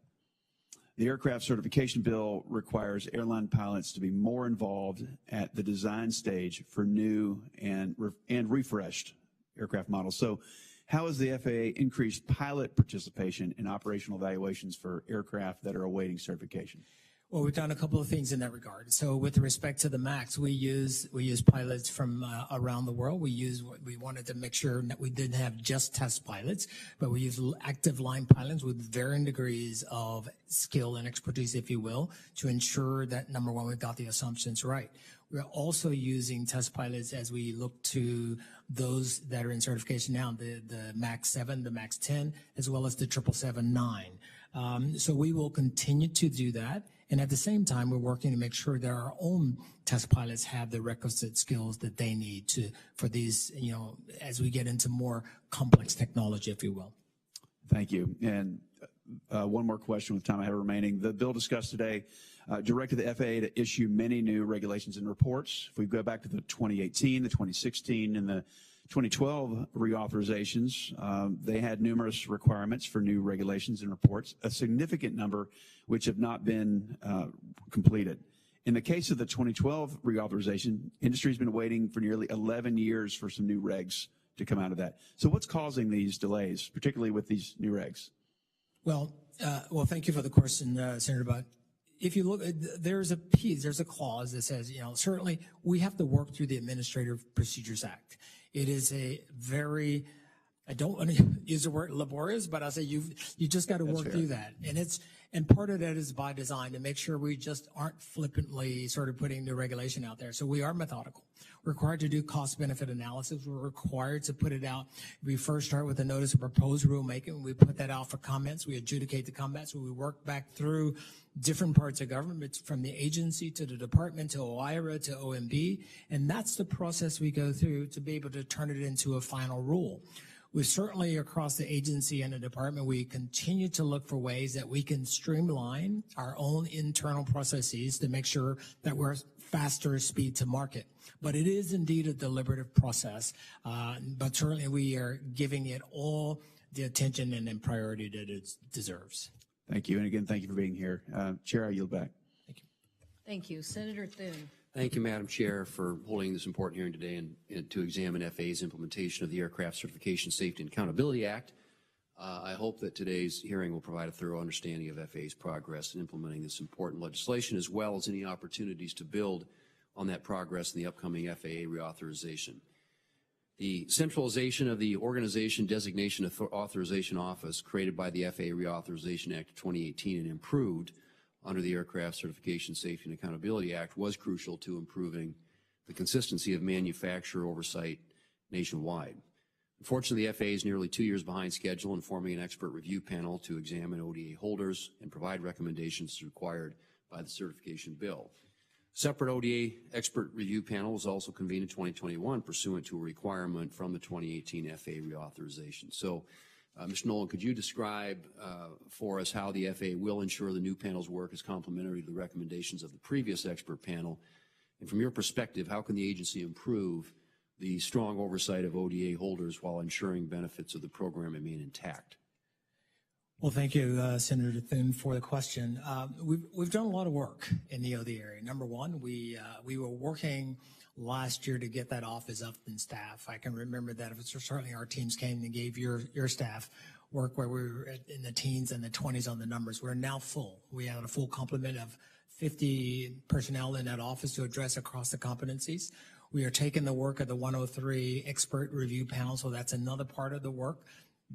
Speaker 9: The aircraft certification bill requires airline pilots to be more involved at the design stage for new and refreshed aircraft models. So how has the FAA increased pilot participation in operational evaluations for aircraft that are awaiting certification?
Speaker 2: Well, we've done a couple of things in that regard. So with respect to the MAX, we use pilots from around the world. We wanted to make sure that we didn't have just test pilots, but we use active line pilots with varying degrees of skill and expertise, if you will, to ensure that, number one, we've got the assumptions right. We're also using test pilots as we look to those that are in certification now, the MAX 7, the MAX 10, as well as the 777-9. So we will continue to do that. And at the same time, we're working to make sure that our own test pilots have the requisite skills that they need for these, as we get into more complex technology, if you will.
Speaker 9: Thank you. And one more question with time I have remaining. The bill discussed today directed the FAA to issue many new regulations and reports. If we go back to the 2018, the 2016, and the 2012 reauthorizations, they had numerous requirements for new regulations and reports, a significant number which have not been completed. In the case of the 2012 reauthorization, industry has been waiting for nearly 11 years for some new regs to come out of that. So what's causing these delays, particularly with these new regs?
Speaker 2: Well, thank you for the question, Senator Budd. if you look, there's a clause that says, certainly we have to work through the Administrative Procedures Act. It is a very, I don't want to use the word laborious, but I'll say you just got to work through that. And part of that is by design to make sure we just aren't flippantly sort of putting the regulation out there. So we are methodical. We're required to do cost benefit analysis. We're required to put it out. We first start with a notice of proposed rulemaking. We put that out for comments. We adjudicate the comments. We work back through different parts of government, from the agency to the department to OIRA to OMB. And that's the process we go through to be able to turn it into a final rule. We certainly, across the agency and the department, we continue to look for ways that we can streamline our own internal processes to make sure that we're faster speed to market. But it is indeed a deliberative process, but certainly we are giving it all the attention and priority that it deserves.
Speaker 9: Thank you. And again, thank you for being here. Chair, I yield back.
Speaker 2: Thank you.
Speaker 4: Thank you. Senator Thune.
Speaker 6: Thank you, Madam Chair, for holding this important hearing today and to examine FAA's implementation of the Aircraft Certification Safety and Accountability Act. I hope that today's hearing will provide a thorough understanding of FAA's progress in implementing this important legislation, as well as any opportunities to build on that progress in the upcoming FAA reauthorization. The centralization of the Organization Designation Authorization Office created by the FAA Reauthorization Act of 2018 and improved under the Aircraft Certification Safety and Accountability Act was crucial to improving the consistency of manufacturer oversight nationwide. Unfortunately, the FAA is nearly 2 years behind schedule in forming an expert review panel to examine ODA holders and provide recommendations required by the certification bill. Separate ODA expert review panel was also convened in 2021 pursuant to a requirement from the 2018 FAA reauthorization. So, Mr. Nolan, could you describe for us how the FAA will ensure the new panel's work is complementary to the recommendations of the previous expert panel? And from your perspective, how can the agency improve the strong oversight of ODA holders while ensuring benefits of the program remain intact?
Speaker 2: Well, thank you, Senator Thune, for the question. We've done a lot of work in the ODA area. Number one, we were working last year to get that office up in staff. I can remember that certainly our teams came and gave your staff work where we were in the teens and the 20s on the numbers. We're now full. We had a full complement of 50 personnel in that office to address across the competencies. We are taking the work of the 103 expert review panel, so that's another part of the work.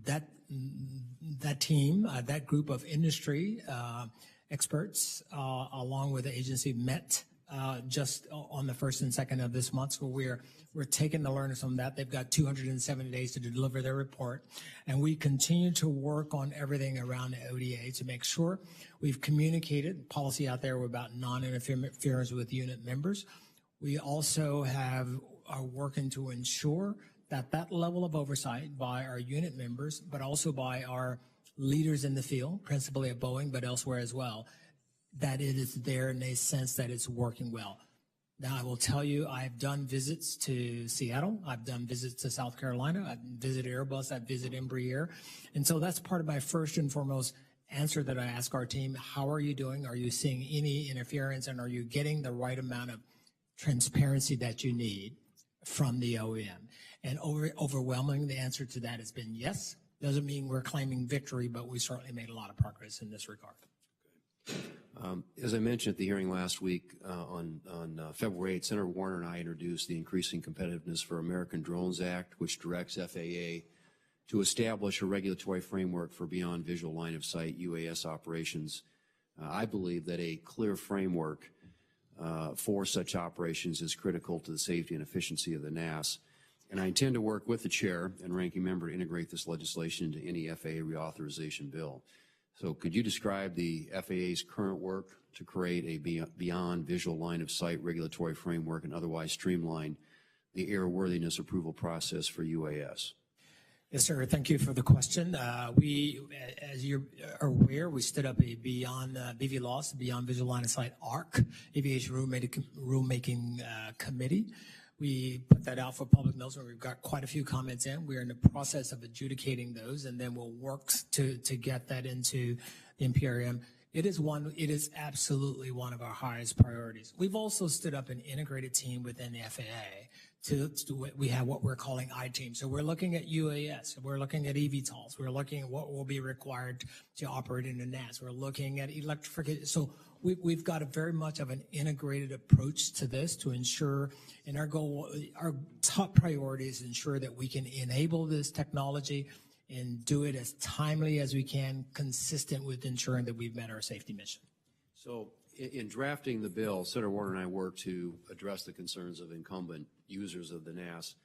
Speaker 2: That team, that group of industry experts, along with the agency, met just on the 1st and 2nd of this month. So we're taking the learnings from that. They've got 270 days to deliver their report, and we continue to work on everything around the ODA to make sure we've communicated policy out there about non-interference with unit members. We also are working to ensure that level of oversight by our unit members, but also by our leaders in the field, principally at Boeing, but elsewhere as well, that it is there and they sense that it's working well. Now, I will tell you, I've done visits to Seattle. I've done visits to South Carolina. I've visited Airbus. I've visited Embraer. And so that's part of my first and foremost answer that I ask our team. How are you doing? Are you seeing any interference? And are you getting the right amount of transparency that you need from the OEM? And overwhelmingly, the answer to that has been yes. Doesn't mean we're claiming victory, but we certainly made a lot of progress in this regard.
Speaker 6: As I mentioned at the hearing last week on February 8th, Senator Warner and I introduced the Increasing Competitiveness for American Drones Act, which directs FAA to establish a regulatory framework for beyond visual line of sight UAS operations. I believe that a clear framework for such operations is critical to the safety and efficiency of the NAS. And I intend to work with the chair and ranking member to integrate this legislation into any FAA reauthorization bill. So could you describe the FAA's current work to create a beyond visual line of sight regulatory framework and otherwise streamline the airworthiness approval process for UAS?
Speaker 2: Yes, sir. Thank you for the question. As you're aware, we stood up a beyond BVLOS, Beyond Visual Line of Sight ARC, Aviation Rulemaking Committee. We put that out for public notice, and we've got quite a few comments in. We're in the process of adjudicating those, and then we'll work to get that into the NPRM. It is absolutely one of our highest priorities. We've also stood up an integrated team within the FAA we have what we're calling I-team. So we're looking at UAS, we're looking at eVTOLs, we're looking at what will be required to operate in the NAS, we're looking at electrification. So we've got a very much of an integrated approach to this to ensure, and our top priority is ensure that we can enable this technology and do it as timely as we can, consistent with ensuring that we've met our safety mission.
Speaker 6: So in drafting the bill, Senator Warner and I worked to address the concerns of incumbent users of the NAS,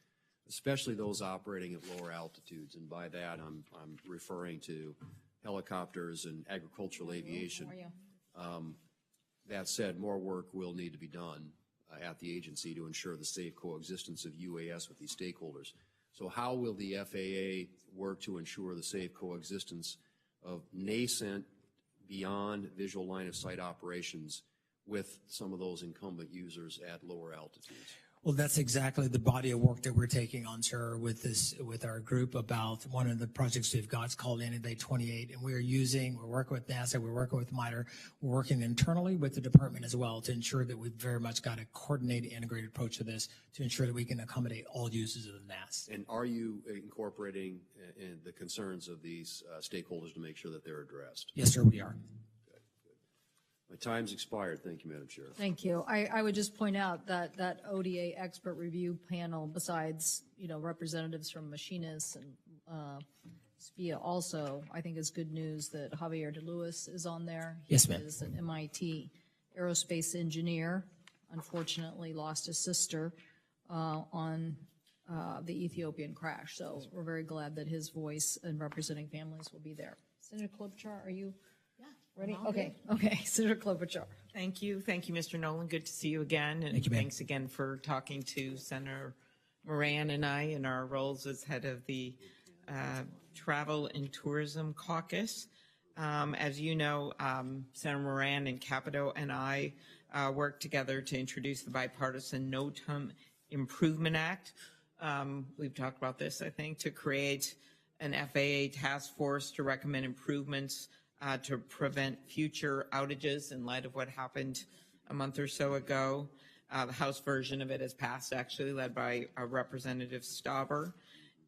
Speaker 6: especially those operating at lower altitudes. And by that, I'm referring to helicopters and agricultural aviation. That said, more work will need to be done at the agency to ensure the safe coexistence of UAS with these stakeholders. So how will the FAA work to ensure the safe coexistence of nascent, beyond visual line of sight operations with some of those incumbent users at lower altitudes?
Speaker 2: Well, that's exactly the body of work that we're taking on, sir, with our group about one of the projects we've got. It's called Innovate 28, and we're working with NASA, we're working with MITRE, we're working internally with the department as well to ensure that we've very much got a coordinated, integrated approach to this to ensure that we can accommodate all users of the NAS.
Speaker 6: And are you incorporating in the concerns of these stakeholders to make sure that they're addressed?
Speaker 2: Yes, sir, we are.
Speaker 6: My time's expired. Thank you, Madam Chair.
Speaker 4: Thank you. I would just point out that that ODA expert review panel, besides, representatives from machinists and SPIA also, I think is good news that Javier De Luis is on there.
Speaker 2: Yes, ma'am.
Speaker 4: He is an MIT aerospace engineer, unfortunately lost his sister on the Ethiopian crash. So we're very glad that his voice and representing families will be there. Senator Klobuchar, are you? Ready? Okay. Senator Klobuchar.
Speaker 10: Thank you, Mr. Nolan. Good to see you again, and thanks again for talking to Senator Moran and I in our roles as head of the Travel and Tourism Caucus. As you know, Senator Moran and Capito and I worked together to introduce the bipartisan NOTAM Improvement Act. We've talked about this, I think, to create an FAA task force to recommend improvements to prevent future outages in light of what happened a month or so ago. The House version of it has passed, actually, led by Representative Stauber.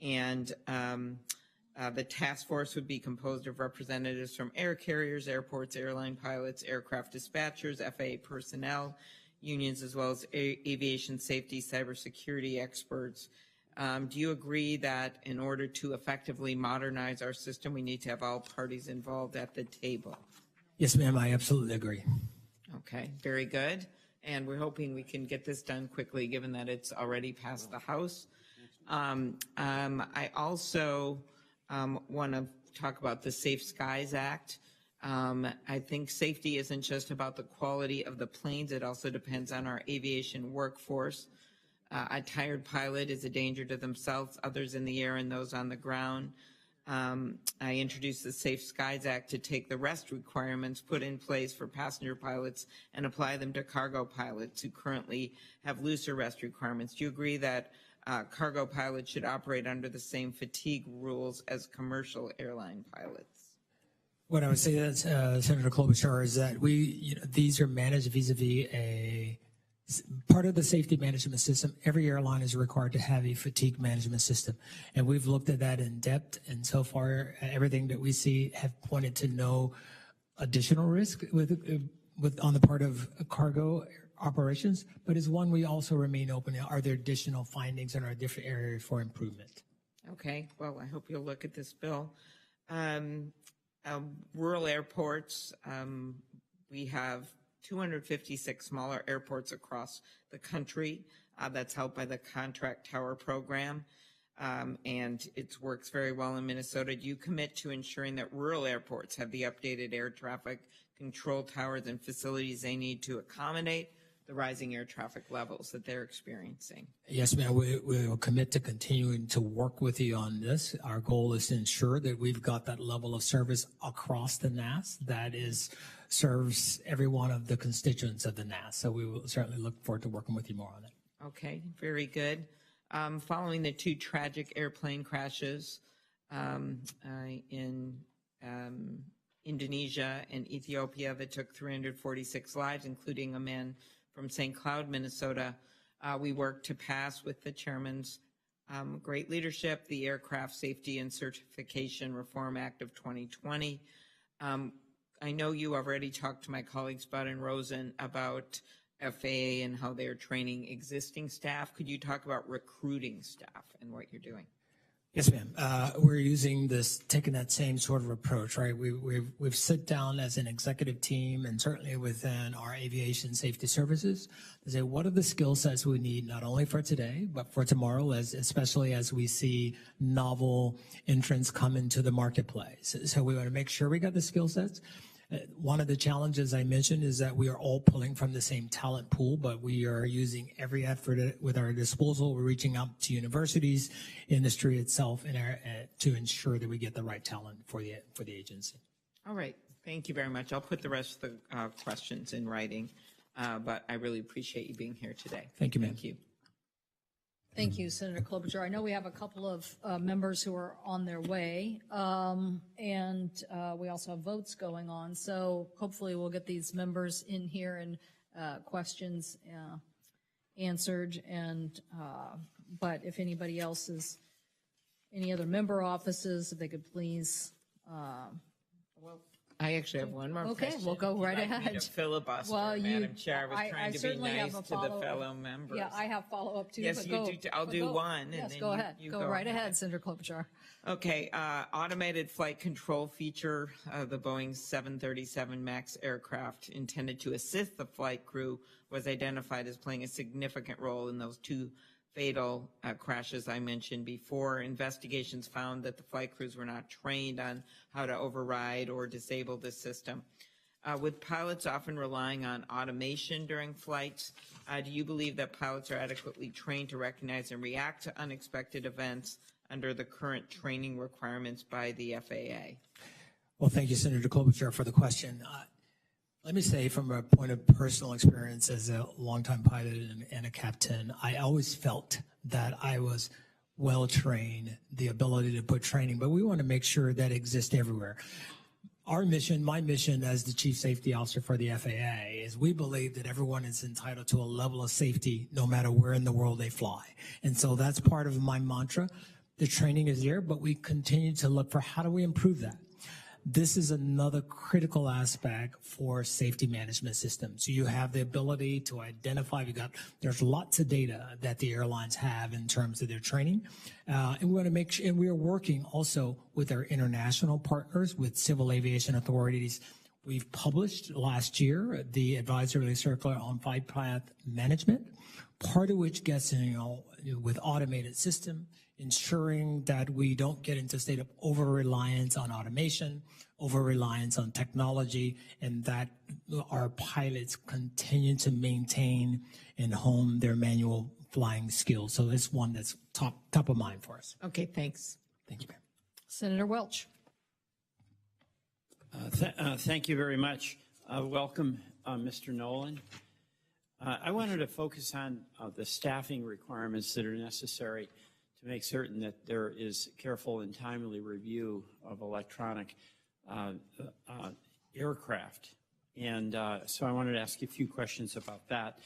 Speaker 10: And the task force would be composed of representatives from air carriers, airports, airline pilots, aircraft dispatchers, FAA personnel, unions, as well as aviation safety, cybersecurity experts. Do you agree that in order to effectively modernize our system, we need to have all parties involved at the table?
Speaker 2: Yes, ma'am, I absolutely agree.
Speaker 10: Okay, very good. And we're hoping we can get this done quickly, given that it's already passed the House. I also want to talk about the Safe Skies Act. I think safety isn't just about the quality of the planes. It also depends on our aviation workforce. A tired pilot is a danger to themselves, others in the air, and those on the ground. I introduced the Safe Skies Act to take the rest requirements put in place for passenger pilots and apply them to cargo pilots who currently have looser rest requirements. Do you agree that cargo pilots should operate under the same fatigue rules as commercial airline pilots?
Speaker 2: What I would say, that, Senator Klobuchar, is that these are managed vis-a-vis a part of the safety management system. Every airline is required to have a fatigue management system, and we've looked at that in depth. And so far, everything that we see have pointed to no additional risk on the part of cargo operations. But as one, we also remain open. Are there additional findings in our different areas for improvement?
Speaker 10: Okay. Well, I hope you'll look at this bill. Rural airports. We have 256 smaller airports across the country. That's helped by the Contract Tower program, and it works very well in Minnesota. Do you commit to ensuring that rural airports have the updated air traffic control towers and facilities they need to accommodate the rising air traffic levels that they're experiencing?
Speaker 2: Yes, ma'am. We will commit to continuing to work with you on this. Our goal is to ensure that we've got that level of service across the NAS that serves every one of the constituents of the NAS. So we will certainly look forward to working with you more on it.
Speaker 10: Okay, very good. Following the two tragic airplane crashes in Indonesia and Ethiopia that took 346 lives, including a man from St. Cloud, Minnesota, We worked to pass, with the chairman's great leadership, the Aircraft Safety and Certification Reform Act of 2020. I know you already talked to my colleagues Bud and Rosen about FAA and how they're training existing staff. Could you talk about recruiting staff and what you're doing?
Speaker 2: Yes, ma'am. We're using taking that same sort of approach, right? We've sit down as an executive team, and certainly within our aviation safety services, to say what are the skill sets we need not only for today but for tomorrow, especially as we see novel entrants come into the marketplace. So we want to make sure we got the skill sets. One of the challenges I mentioned is that we are all pulling from the same talent pool, but we are using every effort with our disposal. We're reaching out to universities, industry itself, to ensure that we get the right talent for the agency.
Speaker 10: All right. Thank you very much. I'll put the rest of the questions in writing, but I really appreciate you being here today.
Speaker 2: Thank you, ma'am.
Speaker 10: Thank you.
Speaker 4: Thank you, Senator Klobuchar. I know we have a couple of members who are on their way, and we also have votes going on. So hopefully we'll get these members in here and questions answered. And but if anybody else is, any other member offices, if they could please.
Speaker 10: I actually have one more question.
Speaker 4: Okay, we'll go right ahead.
Speaker 10: Me to filibuster, Madam Chair. I was trying to be nice to the fellow members.
Speaker 4: Yeah, I have follow-up too.
Speaker 10: Yes, you do. I'll do one.
Speaker 4: Yes,
Speaker 10: and then
Speaker 4: go ahead.
Speaker 10: You
Speaker 4: go right ahead, Senator Klobuchar.
Speaker 10: Okay, automated flight control feature of the Boeing 737 MAX aircraft intended to assist the flight crew was identified as playing a significant role in those two fatal crashes I mentioned before. Investigations found that the flight crews were not trained on how to override or disable this system. With pilots often relying on automation during flights, do you believe that pilots are adequately trained to recognize and react to unexpected events under the current training requirements by the FAA?
Speaker 2: Well, thank you, Senator Klobuchar, for the question. Let me say, from a point of personal experience as a longtime pilot and a captain, I always felt that I was well trained, the ability to put training, but we want to make sure that exists everywhere. Our mission, my mission as the Chief Safety Officer for the FAA, is we believe that everyone is entitled to a level of safety no matter where in the world they fly. And so that's part of my mantra. The training is there, but we continue to look for how do we improve that. This is another critical aspect for safety management systems. So you have the ability to identify, there's lots of data that the airlines have in terms of their training. And we want to make sure, and we are working also with our international partners, with civil aviation authorities. We've published last year the advisory circular on flight path management, part of which gets, with automated system, ensuring that we don't get into a state of over-reliance on automation, over-reliance on technology, and that our pilots continue to maintain and hone their manual flying skills. So it's one that's top of mind for us.
Speaker 10: Okay, thanks.
Speaker 2: Thank you, ma'am.
Speaker 4: Senator Welch.
Speaker 11: Thank you very much. Welcome, Mr. Nolan. I wanted to focus on the staffing requirements that are necessary to make certain that there is careful and timely review of electronic aircraft. And so I wanted to ask you a few questions about that.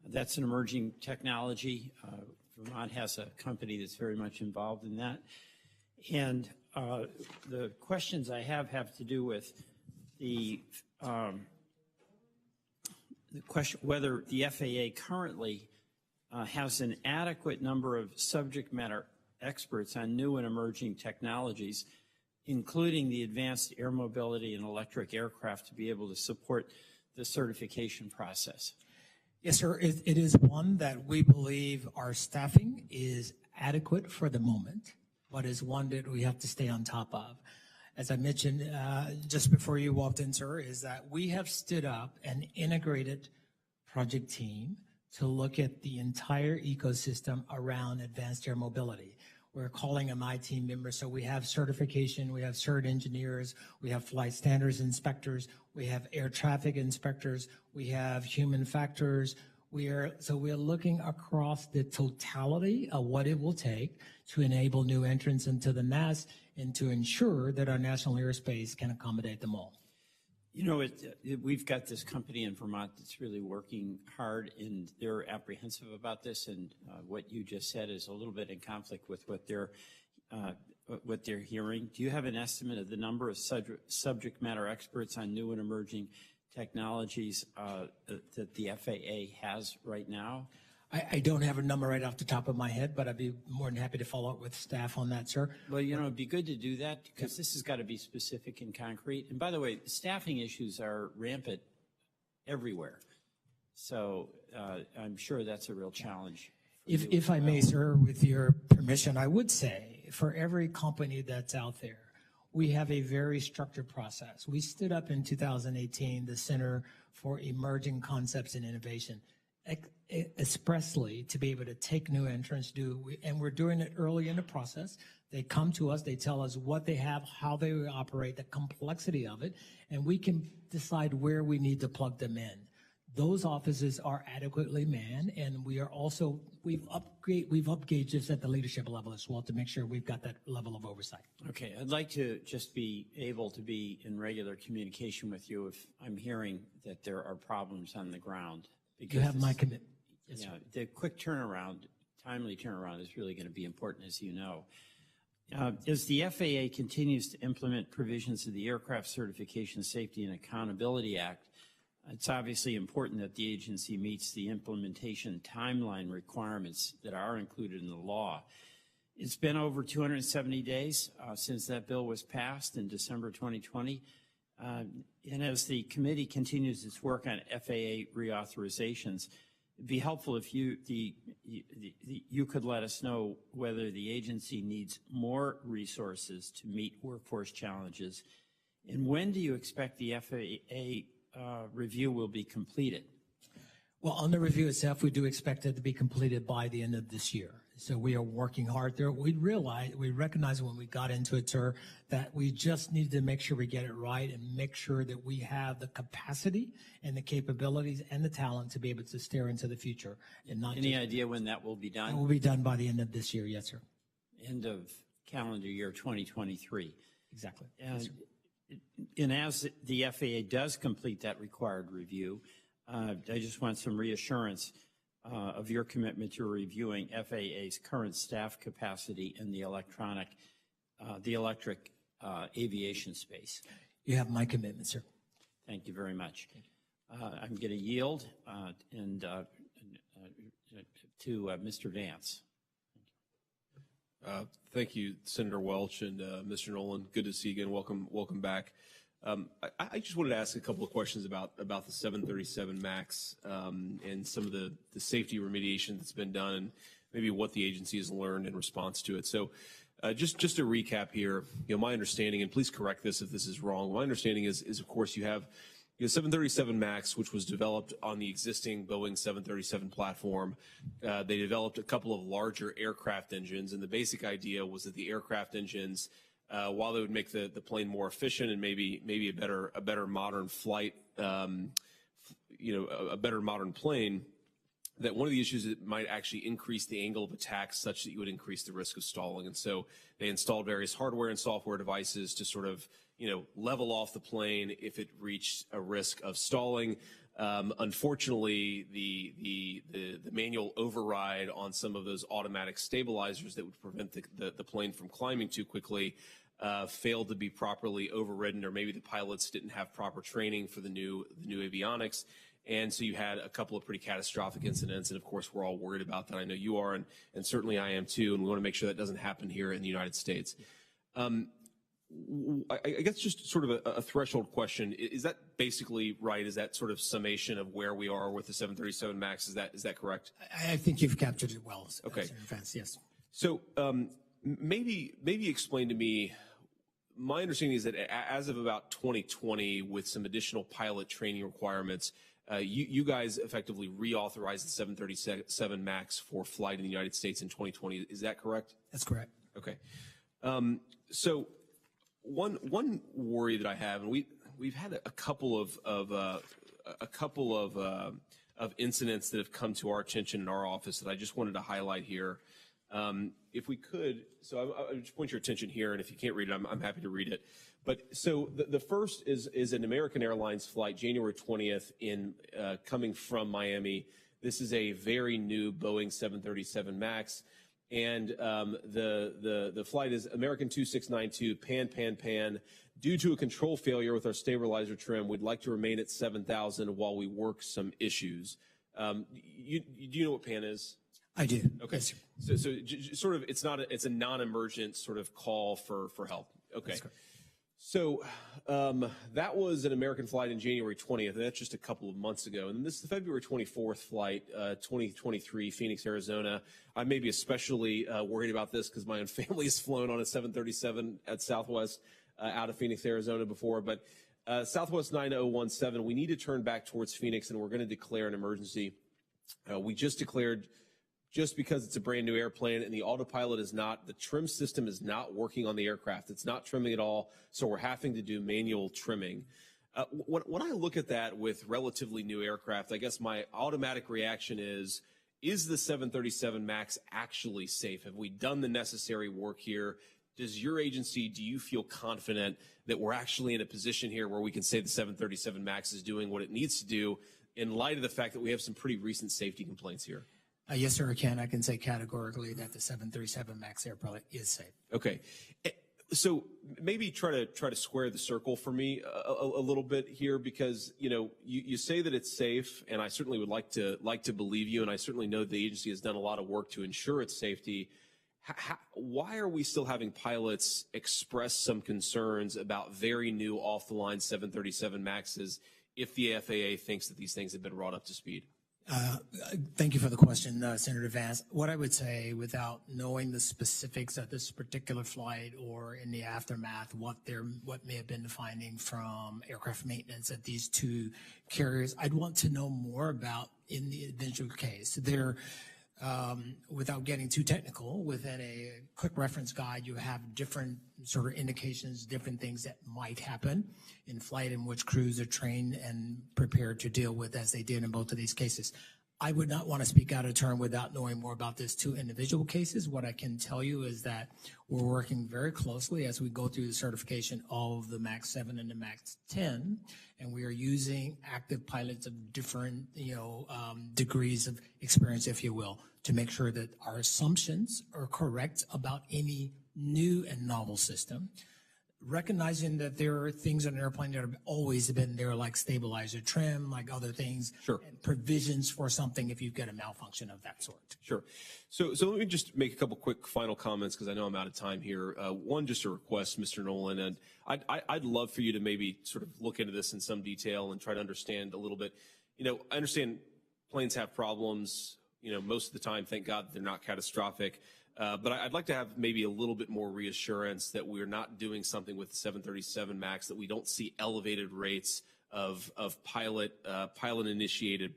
Speaker 11: That's an emerging technology. Vermont has a company that's very much involved in that. And the questions I have to do with the question whether the FAA currently has an adequate number of subject matter experts on new and emerging technologies, including the advanced air mobility and electric aircraft, to be able to support the certification process.
Speaker 2: Yes, sir. It is one that we believe our staffing is adequate for the moment, but is one that we have to stay on top of. As I mentioned just before you walked in, sir, is that we have stood up an integrated project team to look at the entire ecosystem around advanced air mobility. We're calling them IT members, so we have certification, we have cert engineers, we have flight standards inspectors, we have air traffic inspectors, we have human factors. We're looking across the totality of what it will take to enable new entrants into the mass and to ensure that our national airspace can accommodate them all.
Speaker 11: You know, we've got this company in Vermont that's really working hard, and they're apprehensive about this. And what you just said is a little bit in conflict with what they're hearing. Do you have an estimate of the number of subject matter experts on new and emerging technologies that the FAA has right now?
Speaker 2: I don't have a number right off the top of my head, but I'd be more than happy to follow up with staff on that, sir.
Speaker 11: Well, you know, it'd be good to do that because this has got to be specific and concrete. And by the way, staffing issues are rampant everywhere. So I'm sure that's a real challenge.
Speaker 2: If I may, sir, with your permission, I would say for every company that's out there, we have a very structured process. We stood up in 2018 the Center for Emerging Concepts and Innovation, expressly to be able to take new entrants, and we're doing it early in the process. They come to us, they tell us what they have, how they operate, the complexity of it, and we can decide where we need to plug them in. Those offices are adequately manned, and we are also, we've upgauged this at the leadership level as well to make sure we've got that level of oversight.
Speaker 11: Okay, I'd like to just be able to be in regular communication with you if I'm hearing that there are problems on the ground.
Speaker 2: You have my commitment. Yes,
Speaker 11: yeah, the quick turnaround, timely turnaround is really going to be important, as you know. As the FAA continues to implement provisions of the Aircraft Certification, Safety, and Accountability Act, it's obviously important that the agency meets the implementation timeline requirements that are included in the law. It's been over 270 days since that bill was passed in December 2020. And as the committee continues its work on FAA reauthorizations, it'd be helpful if you could let us know whether the agency needs more resources to meet workforce challenges. And when do you expect the FAA review will be completed?
Speaker 2: Well, on the review itself, we do expect it to be completed by the end of this year. So we are working hard there. We recognize when we got into it, sir, that we just need to make sure we get it right and make sure that we have the capacity and the capabilities and the talent to be able to steer into the future. And not
Speaker 11: Any idea when that will be done?
Speaker 2: It will be done by the end of this year, yes, sir.
Speaker 11: End of calendar year 2023.
Speaker 2: Exactly.
Speaker 11: And as the FAA does complete that required review, I just want some reassurance of your commitment to reviewing FAA's current staff capacity in the electric aviation space.
Speaker 2: You have my commitment, sir.
Speaker 11: Thank you very much. I'm going to yield to Mr. Vance.
Speaker 12: Thank you, Senator Welch and Mr. Nolan. Good to see you again. Welcome back. I just wanted to ask a couple of questions about the 737 MAX and some of the safety remediation that's been done and maybe what the agency has learned in response to it. So just to recap here, my understanding, and please correct this if this is wrong, my understanding is of course you have 737 MAX, which was developed on the existing Boeing 737 platform. They developed a couple of larger aircraft engines, and the basic idea was that the aircraft engines, while they would make the plane more efficient and maybe a better modern flight, a better modern plane, that one of the issues it might actually increase the angle of attack such that you would increase the risk of stalling. And so they installed various hardware and software devices to sort of level off the plane if it reached a risk of stalling. Unfortunately, the manual override on some of those automatic stabilizers that would prevent the plane from climbing too quickly failed to be properly overridden, or maybe the pilots didn't have proper training for the new avionics. And so you had a couple of pretty catastrophic incidents, and of course we're all worried about that. I know you are, and certainly I am too, and we want to make sure that doesn't happen here in the United States. I guess just sort of a threshold question. Is that basically right? Is that sort of summation of where we are with the 737 MAX? Is that correct?
Speaker 2: I think you've captured it well.
Speaker 12: Okay.
Speaker 2: Yes.
Speaker 12: So maybe explain to me, my understanding is that as of about 2020, with some additional pilot training requirements, you guys effectively reauthorized the 737 MAX for flight in the United States in 2020. Is that correct?
Speaker 2: That's correct.
Speaker 12: Okay. So one worry that I have, and we've had a couple of incidents that have come to our attention in our office that I just wanted to highlight here. If we could, so I'll just point your attention here, and if you can't read it, I'm happy to read it. But so the first is an American Airlines flight, January 20th, coming from Miami. This is a very new Boeing 737 MAX, and the flight is American 2692, pan. Due to a control failure with our stabilizer trim, we'd like to remain at 7,000 while we work some issues. Do you know what pan is?
Speaker 2: I do.
Speaker 12: Okay.
Speaker 2: Yes,
Speaker 12: So sort of, it's a non-emergent sort of call for help. Okay. So that was an American flight in January 20th, and that's just a couple of months ago. And this is the February 24th flight, 2023, Phoenix, Arizona. I may be especially worried about this because my own family has flown on a 737 at Southwest out of Phoenix, Arizona before. But Southwest 9017, we need to turn back towards Phoenix, and we're going to declare an emergency. We just declared, just because it's a brand new airplane and the autopilot is not, the trim system is not working on the aircraft. It's not trimming at all, so we're having to do manual trimming. When I look at that with relatively new aircraft, I guess my automatic reaction is the 737 MAX actually safe? Have we done the necessary work here? Does your agency, do you feel confident that we're actually in a position here where we can say the 737 MAX is doing what it needs to do in light of the fact that we have some pretty recent safety complaints here?
Speaker 2: yes, sir, I can say categorically that the 737 MAX airplane is safe.
Speaker 12: Okay. So maybe try to square the circle for me a little bit here, because you say that it's safe, and I certainly would like to believe you, and I certainly know the agency has done a lot of work to ensure its safety. Why are we still having pilots express some concerns about very new off-the-line 737 MAXs if the FAA thinks that these things have been brought up to speed?
Speaker 2: Thank you for the question, Senator Vance. What I would say, without knowing the specifics of this particular flight or in the aftermath, what may have been the finding from aircraft maintenance at these two carriers, I'd want to know more about in the individual case. Without getting too technical, within a quick reference guide, you have different sort of indications, different things that might happen in flight in which crews are trained and prepared to deal with, as they did in both of these cases. I would not want to speak out of turn without knowing more about these two individual cases. What I can tell you is that we're working very closely as we go through the certification of the MAX 7 and the MAX 10, and we are using active pilots of different, degrees of experience, if you will, to make sure that our assumptions are correct about any new and novel system. Recognizing that there are things on an airplane that have always been there, like stabilizer trim, like other things,
Speaker 12: sure,
Speaker 2: and provisions for something if you get a malfunction of that sort.
Speaker 12: Sure. So let me just make a couple quick final comments, because I know I'm out of time here. One, just a request, Mr. Nolan, and I'd love for you to maybe sort of look into this in some detail and try to understand a little bit. I understand planes have problems. Most of the time, thank God, they're not catastrophic. But I'd like to have maybe a little bit more reassurance that we're not doing something with the 737 MAX, that we don't see elevated rates of pilot-initiated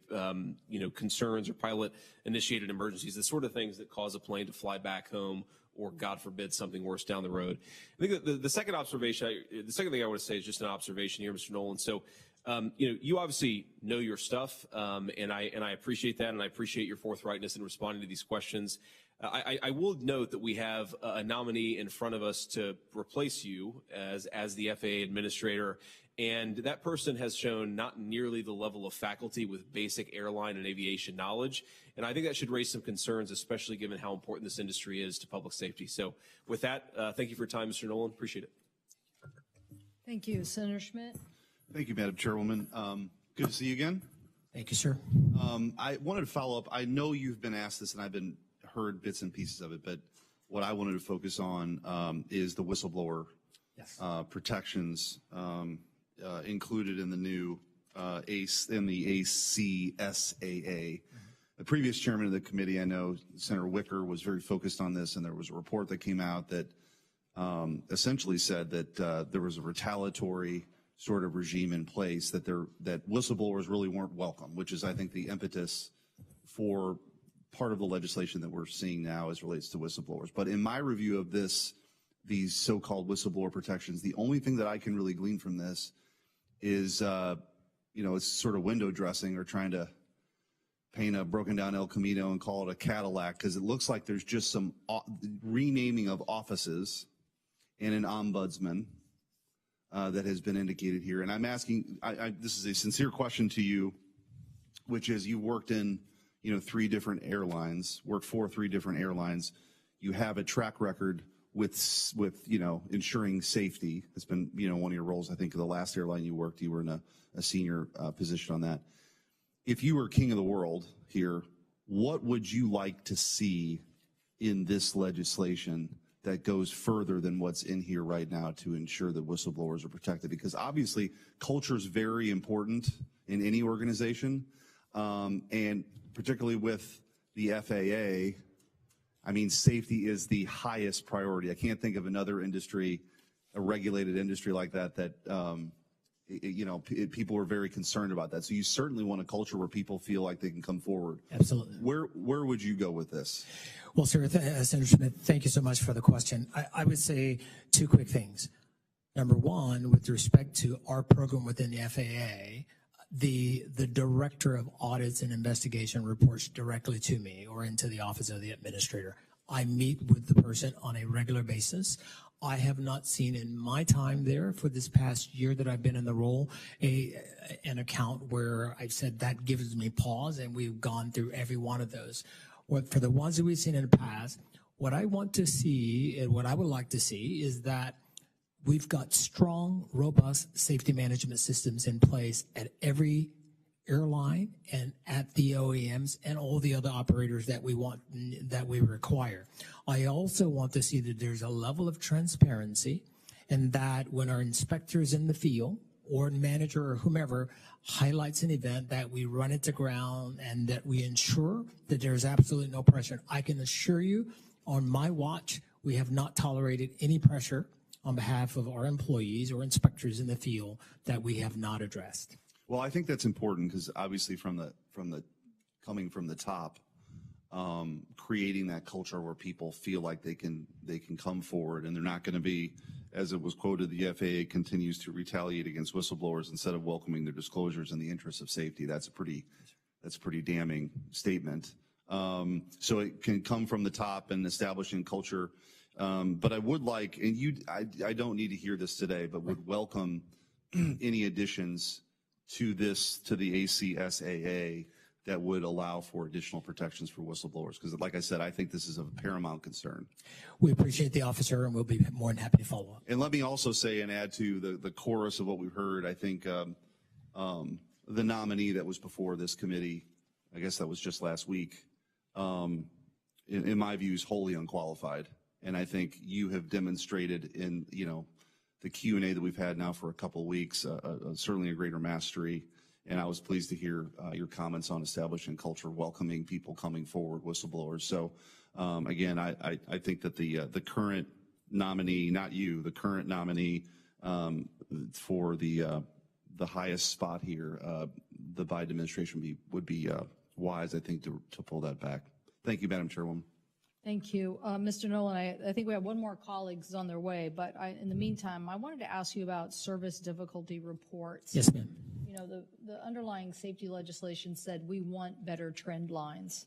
Speaker 12: concerns or pilot-initiated emergencies, the sort of things that cause a plane to fly back home, or God forbid something worse down the road. I think that the second observation, the second thing I want to say is just an observation here, Mr. Nolan. So you obviously know your stuff, and I appreciate that, and I appreciate your forthrightness in responding to these questions. I will note that we have a nominee in front of us to replace you as the FAA Administrator, and that person has shown not nearly the level of faculty with basic airline and aviation knowledge, and I think that should raise some concerns, especially given how important this industry is to public safety. So with that, thank you for your time, Mr. Nolan. Appreciate it.
Speaker 4: Thank you. Senator Schmidt.
Speaker 13: Thank you, Madam Chairwoman. Good to see you again.
Speaker 2: Thank you, sir.
Speaker 13: I wanted to follow up. I know you've been asked this, and I've heard bits and pieces of it, but what I wanted to focus on is the whistleblower protections included in the new ACSAA. The previous chairman of the committee, I know Senator Wicker, was very focused on this, and there was a report that came out that essentially said that there was a retaliatory sort of regime in place, that whistleblowers really weren't welcome, which is, I think, the impetus for part of the legislation that we're seeing now as relates to whistleblowers. But in my review of these so-called whistleblower protections, the only thing that I can really glean from this is, it's sort of window dressing, or trying to paint a broken down El Camino and call it a Cadillac, because it looks like there's just some renaming of offices and an ombudsman, that has been indicated here. And I'm asking, this is a sincere question to you, which is you worked in, 3 different airlines, worked for 3 different airlines. You have a track record with ensuring safety. It's been, one of your roles. I think the last airline you worked, you were in a senior position on that. If you were king of the world here, what would you like to see in this legislation that goes further than what's in here right now to ensure that whistleblowers are protected? Because obviously culture is very important in any organization, and particularly with the FAA, I mean, safety is the highest priority. I can't think of another industry, a regulated industry like that, people are very concerned about that. So you certainly want a culture where people feel like they can come forward.
Speaker 2: Absolutely.
Speaker 13: Where would you go with this?
Speaker 2: Well, sir, Senator Smith, thank you so much for the question. I would say 2 quick things. Number one, with respect to our program within the FAA, the Director of Audits and Investigation reports directly to me or into the Office of the Administrator. I meet with the person on a regular basis. I have not seen in my time there for this past year that I've been in the role an account where I've said that gives me pause, and we've gone through every one of those. For the ones that we've seen in the past, what I want to see and what I would like to see is that we've got strong, robust safety management systems in place at every airline and at the OEMs and all the other operators that we require. I also want to see that there's a level of transparency, and that when our inspectors in the field or manager or whomever highlights an event, that we run it to ground and that we ensure that there's absolutely no pressure. I can assure you, on my watch, we have not tolerated any pressure on behalf of our employees or inspectors in the field that we have not addressed.
Speaker 13: Well, I think that's important because obviously coming from the top, creating that culture where people feel like they can come forward and they're not going to be, as it was quoted, the FAA continues to retaliate against whistleblowers instead of welcoming their disclosures in the interest of safety. That's a pretty damning statement. So it can come from the top and establishing culture. But I would like, and I don't need to hear this today, but would welcome any additions to the ACSAA that would allow for additional protections for whistleblowers. Because like I said, I think this is of paramount concern.
Speaker 2: We appreciate the officer, and we'll be more than happy to follow up.
Speaker 13: And let me also say and add to the chorus of what we've heard, I think the nominee that was before this committee, I guess that was just last week, in my view is wholly unqualified. And I think you have demonstrated in, the Q&A that we've had now for a couple of weeks, certainly a greater mastery. And I was pleased to hear your comments on establishing culture, welcoming people coming forward, whistleblowers. So again, I think that the current nominee, not you, the current nominee for the highest spot here, the Biden administration would be wise, I think, to pull that back. Thank you, Madam Chairwoman.
Speaker 4: Thank you. Mr. Nolan, I think we have one more colleagues on their way, but in the meantime, I wanted to ask you about service difficulty reports.
Speaker 2: Yes, ma'am.
Speaker 4: The underlying safety legislation said we want better trend lines.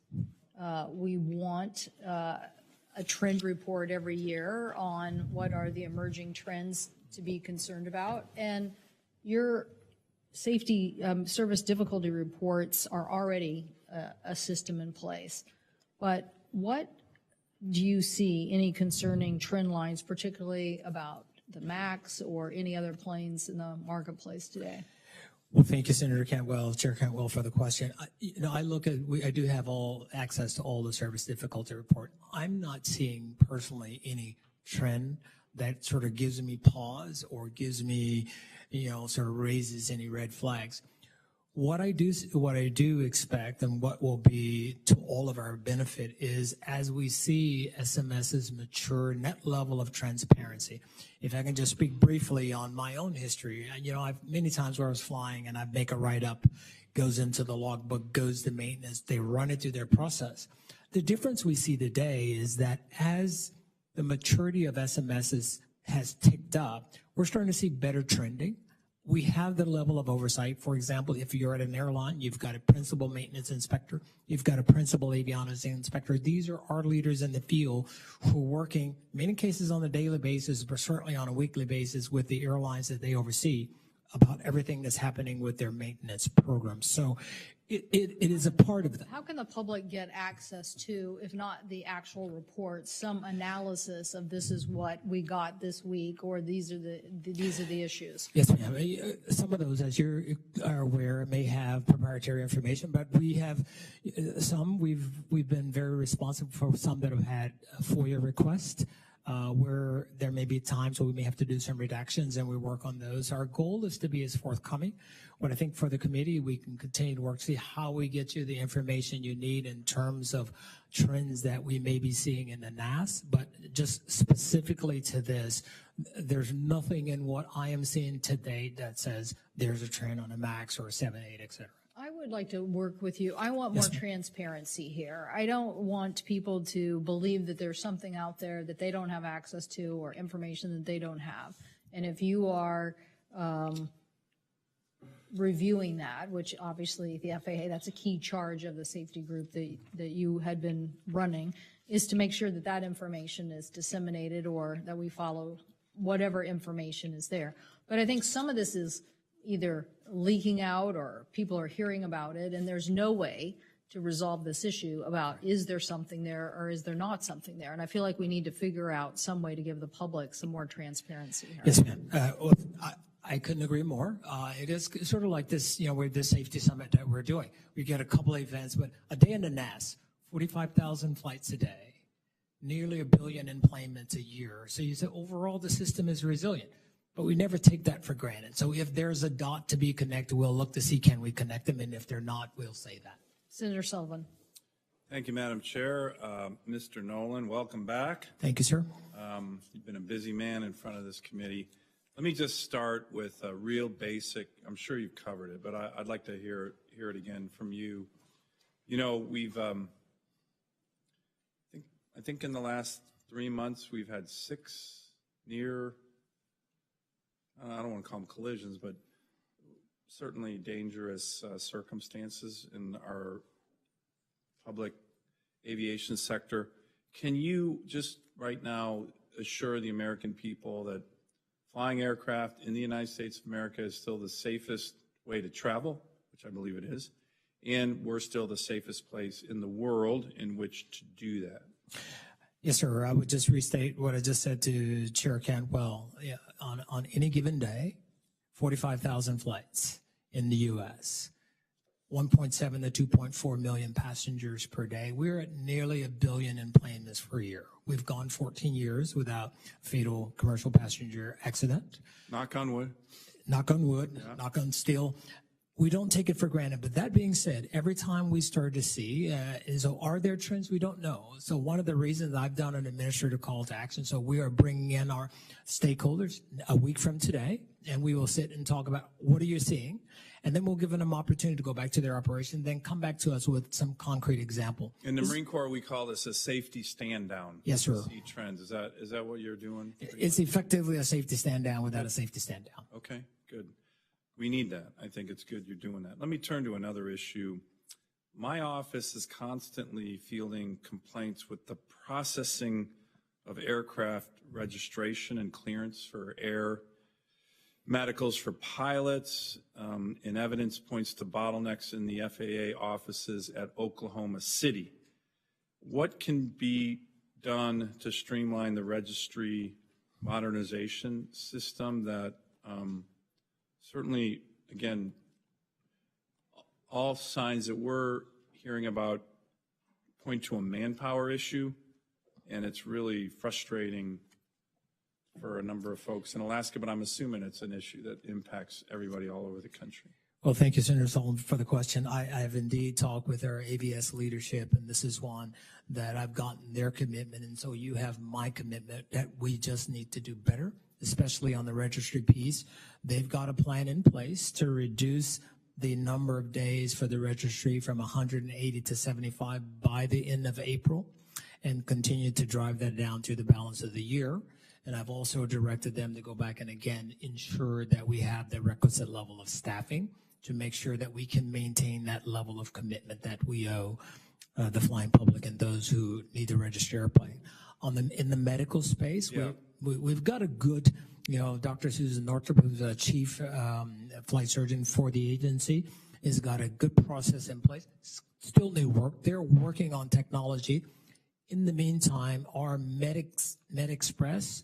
Speaker 4: We want a trend report every year on what are the emerging trends to be concerned about. And your safety service difficulty reports are already a system in place. But what do you see any concerning trend lines, particularly about the MAX or any other planes in the marketplace today?
Speaker 2: Well, thank you, Senator Cantwell, Chair Cantwell, for the question. I do have all access to all the service difficulty report. I'm not seeing personally any trend that sort of gives me pause or gives me, sort of raises any red flags. What I do expect, and what will be to all of our benefit, is as we see SMS's mature net level of transparency. If I can just speak briefly on my own history, I've many times where I was flying and I make a write-up, goes into the logbook, goes to maintenance, they run it through their process. The difference we see today is that as the maturity of SMS's has ticked up, we're starting to see better trending. we have the level of oversight. For example, if you're at an airline, you've got a principal maintenance inspector, you've got a principal avionics inspector. These are our leaders in the field who are working, in many cases on a daily basis, but certainly on a weekly basis with the airlines that they oversee about everything that's happening with their maintenance programs. So it is a part of that.
Speaker 4: How can the public get access to, if not the actual report, some analysis of this is what we got this week, or these are the issues?
Speaker 2: Yes, ma'am. Some of those, as you are aware, may have proprietary information, but we have some. We've been very responsive for some that have had FOIA requests. Where there may be times where we may have to do some redactions, and we work on those. Our goal is to be as forthcoming. But I think for the committee, we can continue to work to see how we get you the information you need in terms of trends that we may be seeing in the NAS. But just specifically to this, there's nothing in what I am seeing today that says there's a trend on a MAX or a 7.8, et cetera.
Speaker 4: I would like to work with you. I want more transparency here. I don't want people to believe that there's something out there that they don't have access to or information that they don't have. And if you are reviewing that, which obviously the FAA, that's a key charge of the safety group that you had been running, is to make sure that that information is disseminated or that we follow whatever information is there. But I think some of this is either leaking out or people are hearing about it, and there's no way to resolve this issue about is there something there or is there not something there. And I feel like we need to figure out some way to give the public some more transparency here.
Speaker 2: Yes, ma'am. I couldn't agree more. It is sort of like this, with this safety summit that we're doing. We get a couple of events, but a day in the NAS, 45,000 flights a day, nearly 1 billion enplanements a year. So you say overall the system is resilient. But we never take that for granted. So if there's a dot to be connected, we'll look to see can we connect them, and if they're not, we'll say that.
Speaker 4: Senator Sullivan.
Speaker 14: Thank you, Madam Chair. Mr. Nolan, welcome back.
Speaker 2: Thank you, sir.
Speaker 14: You've been a busy man in front of this committee. Let me just start with a real basic, I'm sure you've covered it, but I'd like to hear it again from you. We've, I think in the last 3 months, we've had 6 near, I don't want to call them collisions, but certainly dangerous circumstances in our public aviation sector. Can you just right now assure the American people that flying aircraft in the United States of America is still the safest way to travel, which I believe it is, and we're still the safest place in the world in which to do that?
Speaker 2: Yes, sir. I would just restate what I just said to Chair Cantwell. Yeah, on any given day, 45,000 flights in the U.S., 1.7 to 2.4 million passengers per day. We're at nearly 1 billion enplanements per year. We've gone 14 years without fatal commercial passenger accident.
Speaker 14: Knock on wood.
Speaker 2: Knock on wood, yeah. Knock on steel. We don't take it for granted. But that being said, every time we start to see, so are there trends? We don't know. So one of the reasons I've done an administrative call to action, so we are bringing in our stakeholders a week from today, and we will sit and talk about what are you seeing? And then we'll give them an opportunity to go back to their operation, then come back to us with some concrete example.
Speaker 14: In the Marine Corps, we call this a safety stand down.
Speaker 2: Yes, sir.
Speaker 14: See trends. Is that what you're doing?
Speaker 2: It's effectively a safety stand down without a safety stand down.
Speaker 14: Okay, good. We need that. I think it's good you're doing that. Let me turn to another issue. My office is constantly fielding complaints with the processing of aircraft registration and clearance for air medicals for pilots, and evidence points to bottlenecks in the FAA offices at Oklahoma City. What can be done to streamline the registry modernization system that certainly, again, all signs that we're hearing about point to a manpower issue, and it's really frustrating for a number of folks in Alaska, but I'm assuming it's an issue that impacts everybody all over the country.
Speaker 2: Well, thank you, Senator Sullivan, for the question. I have indeed talked with our AVS leadership, and this is one that I've gotten their commitment, and so you have my commitment that we just need to do better, especially on the registry piece. They've got a plan in place to reduce the number of days for the registry from 180 to 75 by the end of April and continue to drive that down through the balance of the year. And I've also directed them to go back and again ensure that we have the requisite level of staffing to make sure that we can maintain that level of commitment that we owe the flying public and those who need to register airplane. In the medical space, we've got a good, Dr. Susan Northrop, who's a chief flight surgeon for the agency, has got a good process in place. Still new work. They're working on technology. In the meantime, our MedExpress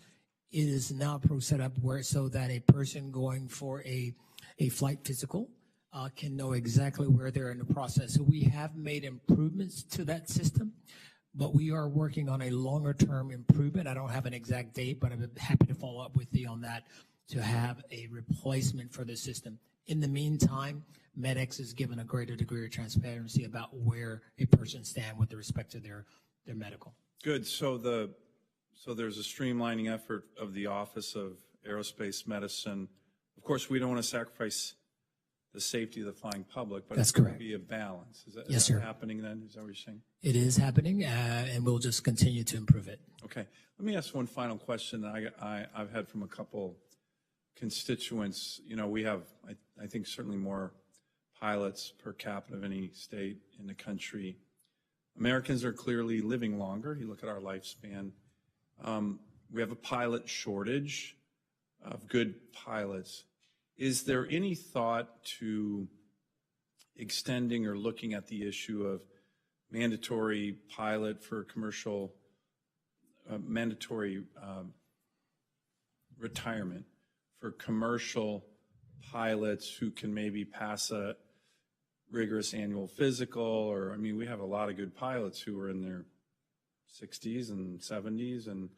Speaker 2: is now set up so that a person going for a flight physical can know exactly where they're in the process. So we have made improvements to that system, but we are working on a longer-term improvement. I don't have an exact date, but I'm happy to follow up with you on that to have a replacement for the system. In the meantime, MedEx is given a greater degree of transparency about where a person stands with respect to their medical.
Speaker 14: Good. So there's a streamlining effort of the Office of Aerospace Medicine. Of course, we don't want to sacrifice the safety of the flying public, but it's going to be a balance. Is that happening then? Is that what you're saying?
Speaker 2: It is happening, and we'll just continue to improve it.
Speaker 14: Okay. Let me ask one final question that I've had from a couple constituents. We have, I think, certainly more pilots per capita of any state in the country. Americans are clearly living longer. You look at our lifespan. We have a pilot shortage of good pilots. Is there any thought to extending or looking at the issue of mandatory pilot for commercial, mandatory retirement for commercial pilots who can maybe pass a rigorous annual physical? Or, we have a lot of good pilots who are in their 60s and 70s. And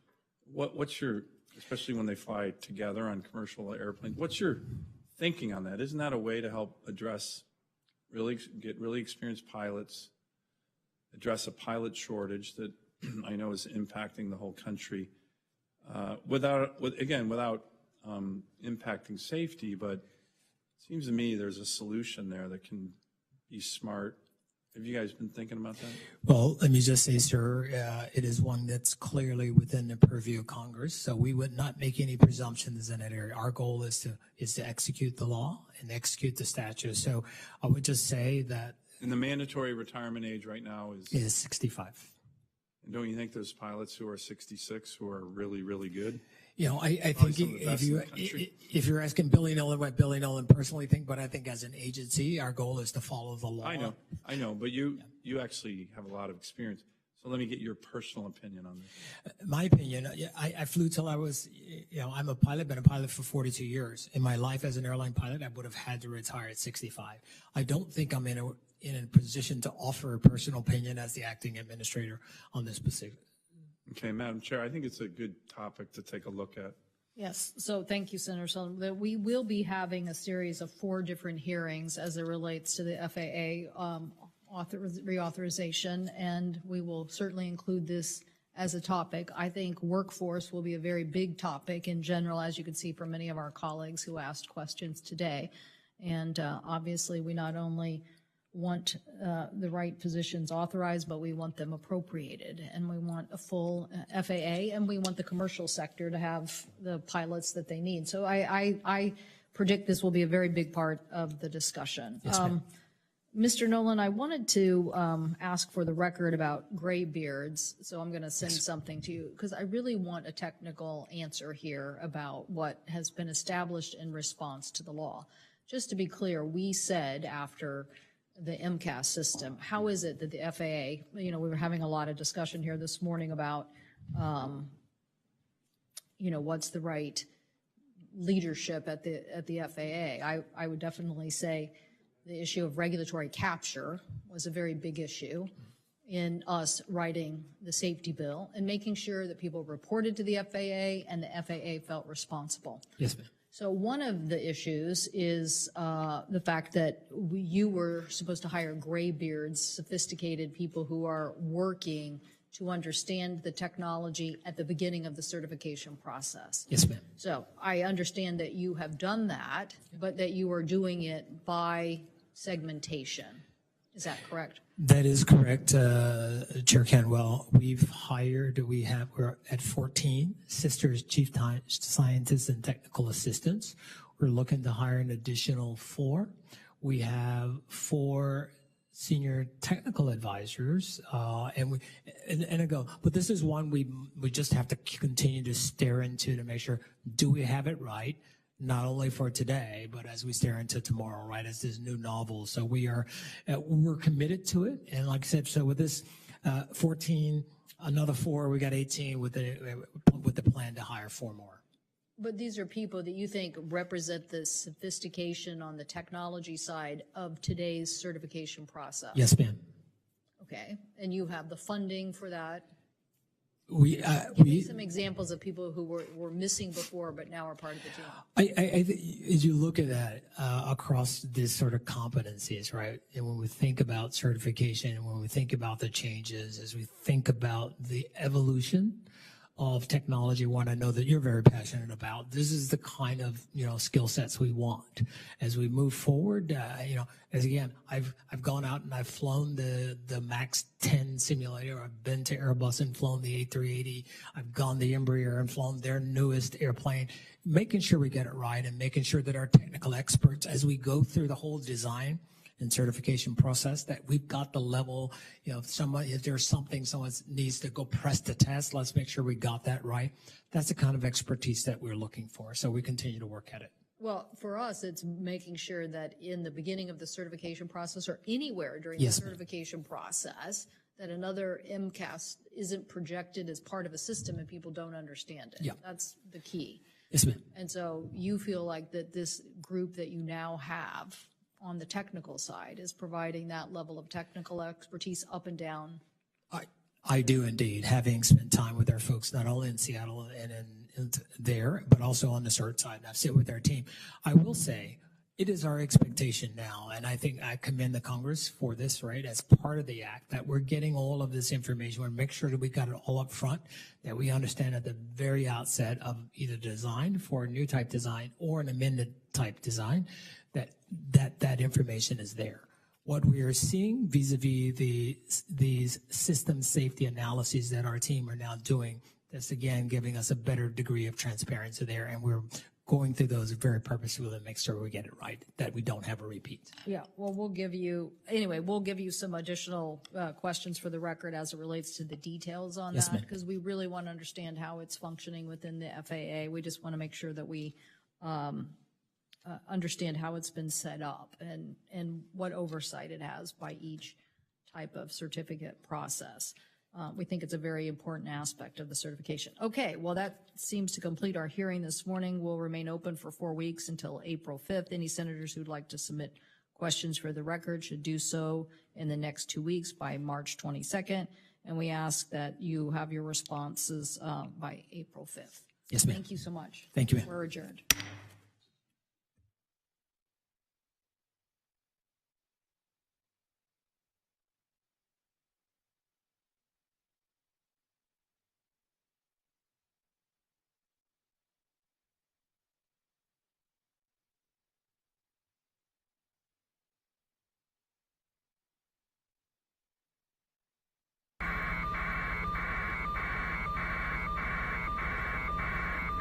Speaker 14: what's your, especially when they fly together on commercial airplanes, what's your thinking on that? Isn't that a way to help address, get really experienced pilots, address a pilot shortage that I know is impacting the whole country without impacting safety? But it seems to me there's a solution there that can be smart. Have you guys been thinking about that?
Speaker 2: Well, let me just say, sir, it is one that's clearly within the purview of Congress, so we would not make any presumptions in that area. Our goal is to execute the law and execute the statute. So I would just say that.
Speaker 14: And the mandatory retirement age right now
Speaker 2: is 65.
Speaker 14: And don't you think there's pilots who are 66 who are really, really good?
Speaker 2: I think if you're asking Billy Nolan what Billy Nolan personally think, but I think as an agency, our goal is to follow the law.
Speaker 14: I know, but you actually have a lot of experience. So let me get your personal opinion on this.
Speaker 2: My opinion, I flew till I was, I'm a pilot, been a pilot for 42 years. In my life as an airline pilot, I would have had to retire at 65. I don't think I'm in a position to offer a personal opinion as the acting administrator on this specific.
Speaker 14: Okay, Madam Chair, I think it's a good topic to take a look at.
Speaker 4: Yes, so thank you, Senator Sullivan. We will be having a series of 4 different hearings as it relates to the FAA reauthorization, and we will certainly include this as a topic. I think workforce will be a very big topic in general, as you can see from many of our colleagues who asked questions today. And obviously, we not only want the right positions authorized, but we want them appropriated, and we want a full FAA, and we want the commercial sector to have the pilots that they need. So I predict this will be a very big part of the discussion.
Speaker 2: Yes,
Speaker 4: Mr. Nolan, I wanted to ask for the record about gray beards, so I'm going to send something to you, because I really want a technical answer here about what has been established in response to the law. Just to be clear, we said after the MCAS system, how is it that the FAA, we were having a lot of discussion here this morning about, what's the right leadership at the FAA. I would definitely say the issue of regulatory capture was a very big issue in us writing the safety bill and making sure that people reported to the FAA and the FAA felt responsible.
Speaker 2: Yes, ma'am.
Speaker 4: So one of the issues is the fact that you were supposed to hire graybeards, sophisticated people who are working to understand the technology at the beginning of the certification process.
Speaker 2: Yes, ma'am.
Speaker 4: So I understand that you have done that, but that you are doing it by segmentation. Is that correct?
Speaker 2: That is correct, Chair Canwell. We're at 14 sisters, chief scientists and technical assistants. We're looking to hire an additional 4. We have 4 senior technical advisors, but this is one we just have to continue to stare into to make sure, do we have it right? Not only for today, but as we stare into tomorrow, right, as this new novel. So we're committed to it. And like I said, so with this 14, another 4, we got 18 with the plan to hire 4 more.
Speaker 4: But these are people that you think represent the sophistication on the technology side of today's certification process?
Speaker 2: Yes, ma'am.
Speaker 4: Okay. And you have the funding for that? Give
Speaker 2: We
Speaker 4: me some examples of people who were missing before but now are part of the team.
Speaker 2: As you look at that across this sort of competencies, right? And when we think about certification, and when we think about the changes, as we think about the evolution of technology, one I know that you're very passionate about, this is the kind of skill sets we want as we move forward. As again, I've gone out and I've flown the MAX 10 simulator. I've been to Airbus and flown the A380. I've gone to Embraer and flown their newest airplane, making sure we get it right and making sure that our technical experts, as we go through the whole design and certification process, that we've got the level, if there's something someone needs to go press the test, let's make sure we got that right. That's the kind of expertise that we're looking for. So we continue to work at it.
Speaker 4: Well, for us, it's making sure that in the beginning of the certification process or anywhere during the certification process, that another MCAS isn't projected as part of a system and people don't understand it.
Speaker 2: Yeah.
Speaker 4: That's the key.
Speaker 2: Yes, ma'am.
Speaker 4: And so you feel like that this group that you now have on the technical side is providing that level of technical expertise up and down?
Speaker 2: I do indeed, having spent time with our folks not only in Seattle and there, but also on the cert side. And I've sit with our team. I will say it is our expectation now, and I think I commend the Congress for this, right, as part of the act, that we're getting all of this information. We're make sure that we got it all up front, that we understand at the very outset of either design for a new type design or an amended type design, that information is there. What we are seeing vis-a-vis these system safety analyses that our team are now doing, that's again giving us a better degree of transparency there, and we're going through those very purposefully to make sure we get it right, that we don't have a repeat.
Speaker 4: Yeah, well, we'll give you some additional questions for the record as it relates to the details on that, because we really want to understand how it's functioning within the FAA. We just want to make sure that we understand how it's been set up and what oversight it has by each type of certificate process. We think it's a very important aspect of the certification. Okay, well, that seems to complete our hearing this morning. We'll remain open for 4 weeks until April 5th. Any senators who'd like to submit questions for the record should do so in the next 2 weeks by March 22nd. And we ask that you have your responses by April 5th.
Speaker 2: Yes, ma'am.
Speaker 4: Thank you so much.
Speaker 2: Thank you, ma'am.
Speaker 4: We're adjourned.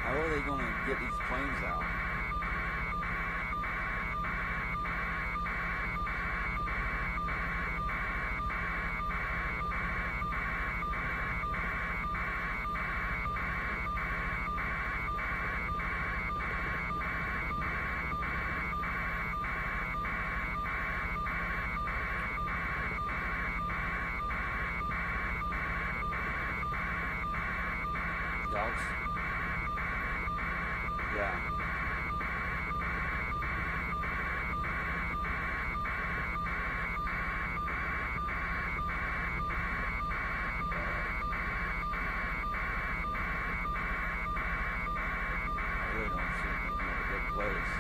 Speaker 15: How are they going to get these planes out? Dogs? Yeah. I really don't see it being a good place.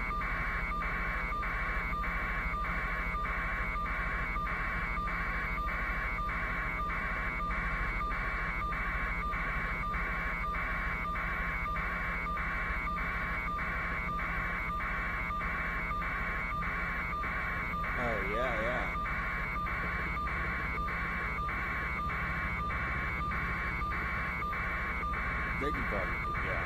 Speaker 15: rigging project, yeah.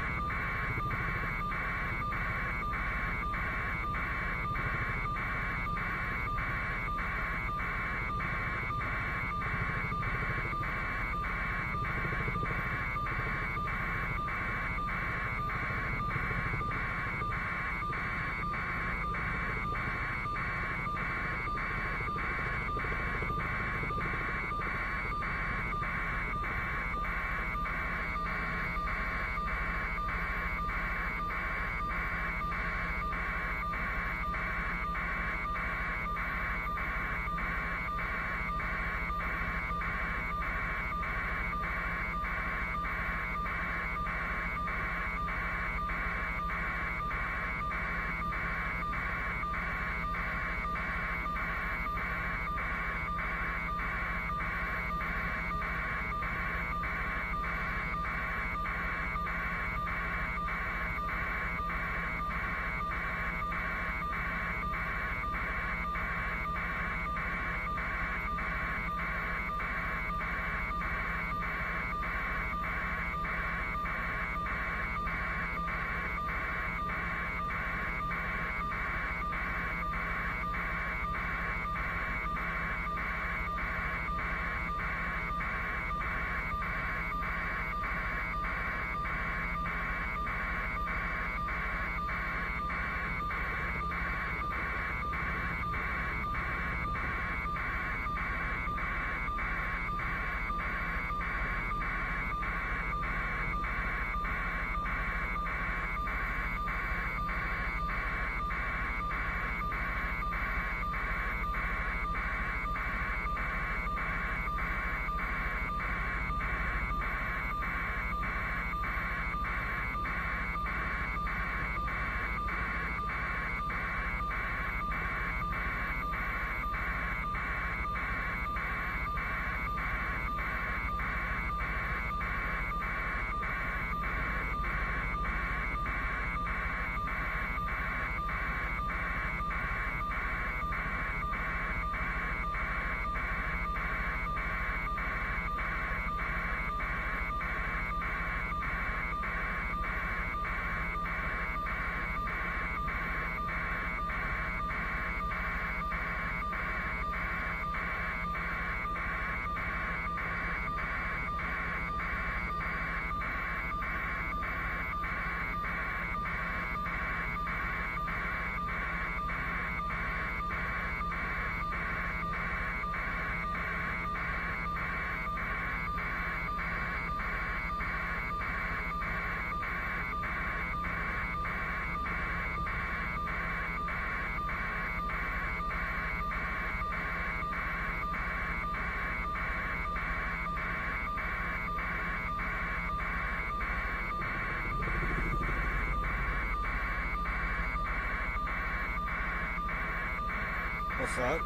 Speaker 15: What's that?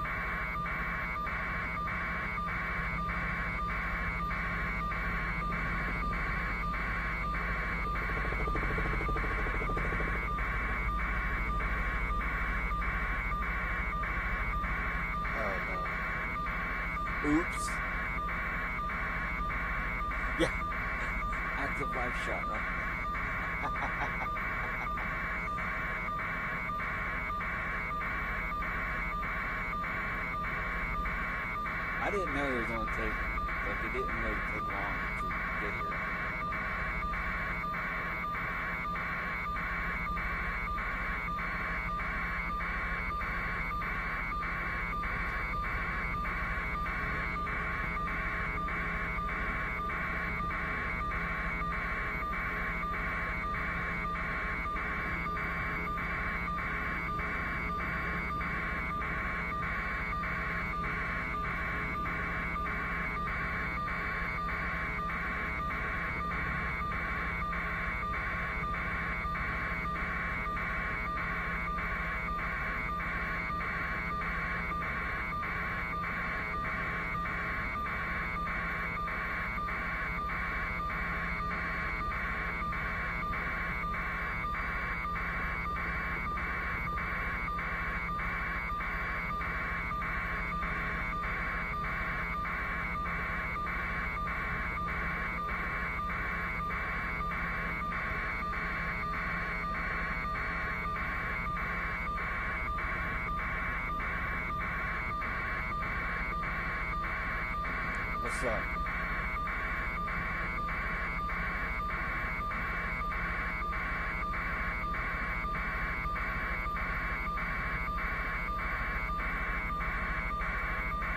Speaker 15: Oops. Yeah. Active life shot, right? I didn't know it was going to take, like, it didn't really take long to get here. so.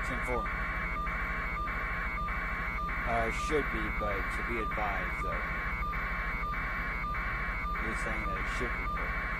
Speaker 15: Ten-4. Should be, but to be advised, though. You're saying that it should be put.